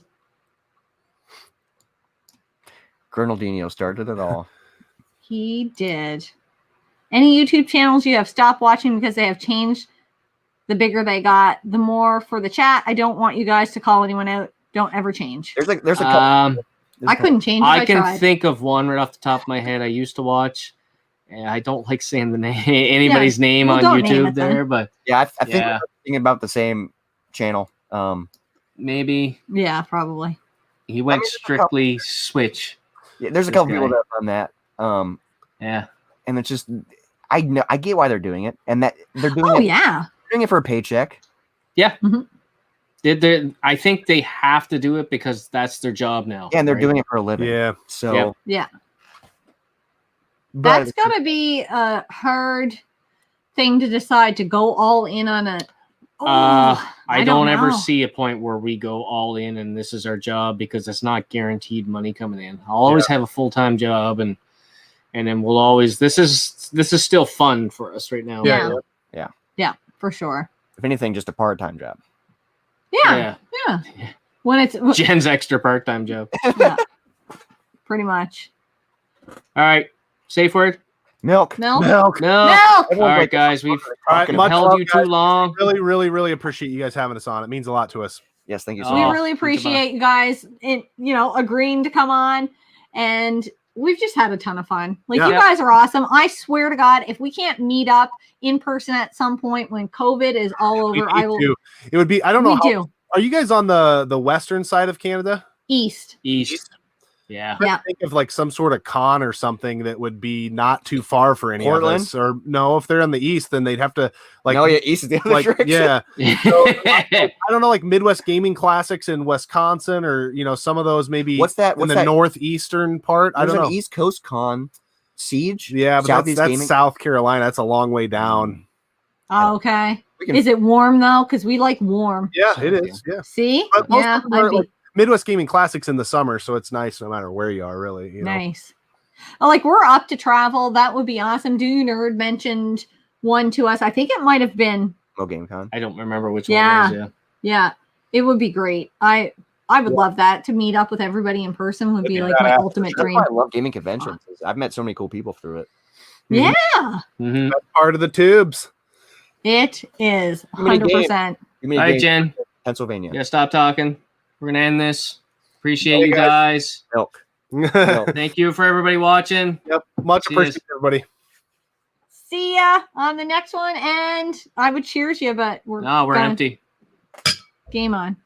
Colonel Dino started it all. He did. Any YouTube channels you have stopped watching because they have changed, the bigger they got, the more for the chat. I don't want you guys to call anyone out. Don't ever change. There's a couple. Um, I couldn't change if I I can tried. think of one right off the top of my head I used to watch. And I don't like saying the name, anybody's name well, on don't name YouTube it then. there, but Yeah, I think Yeah. we're thinking about the same channel. maybe Yeah, probably. he went I mean, there's a strictly Switch. Yeah, there's a This couple people guy. that have done that. Yeah. And it's just I get why they're doing it, and that they're doing Oh, it yeah. doing it for a paycheck. I think they have to do it because that's their job now. And they're right? doing it for a living. Yeah. So Yep. Yeah. but That's got to be a hard thing to decide to go all in on it. I don't ever know. see a point where we go all in and this is our job because it's not guaranteed money coming in. I'll always have a full-time job and then we'll always this is still fun for us right now. Yeah. Yeah. Yeah, for sure. if anything, just a part-time job. Yeah. Yeah. When it's Jen's extra part-time job. yeah, pretty much. All right. Safe word? Milk. Milk. Milk. No. Milk. All Everyone's right, like, guys. We've All right, much held love, you guys. too long. Really, really, really appreciate you guys having us on. It means a lot to us. Yes, thank you so We Oh, much. really think about appreciate you guys agreeing to come on, and we've just had a ton of fun. Like Yeah. you guys are awesome. I swear to God, if we can't meet up in person at some point when COVID is all We over, need I will. to. It would be. I don't know. We How, do are you guys on the western side of Canada? East. East. Yeah. Trying to Yeah. think of like some sort of con or something that would be not too far for any Portland? of us. Or no, if they're on the east, then they'd have to like. No, yeah, east is the other Like direction. yeah, I don't know, like Midwest Gaming Classics in Wisconsin, or some of those maybe. What's that? in What's the that? northeastern part? I There's don't an know. East Coast con, Siege. Yeah, but Southeast that's Gaming. South Carolina. That's a long way down. Oh, okay. We can- Is it warm though? Because we like warm. Yeah, it is. Yeah, See? but most Yeah. of them I'd are be like Midwest Gaming Classics in the summer, so it's nice no matter where you are. Really, nice. Oh, like we're up to travel. That would be awesome. Do Nerd mentioned one to us. I think it might have been. Mo Game Con. I don't remember which Yeah. one it was. Yeah, it would be great. I would love that to meet up with everybody in person. Would be It'd like be my badass. ultimate That's dream. why I love gaming conventions. I've met so many cool people through it. Yeah, Yeah. Mhm. That's part of the tubes. it is Too many 100%. Give me a All right, game. Jen. Pennsylvania. Yeah, stop talking. We're gonna end this. Appreciate Hey, you guys. Milk. Thank you for everybody watching. Yep. Much See you. appreciated, everybody. See ya on the next one. And I would cheers you, but we're No, we're gonna- empty. Game on.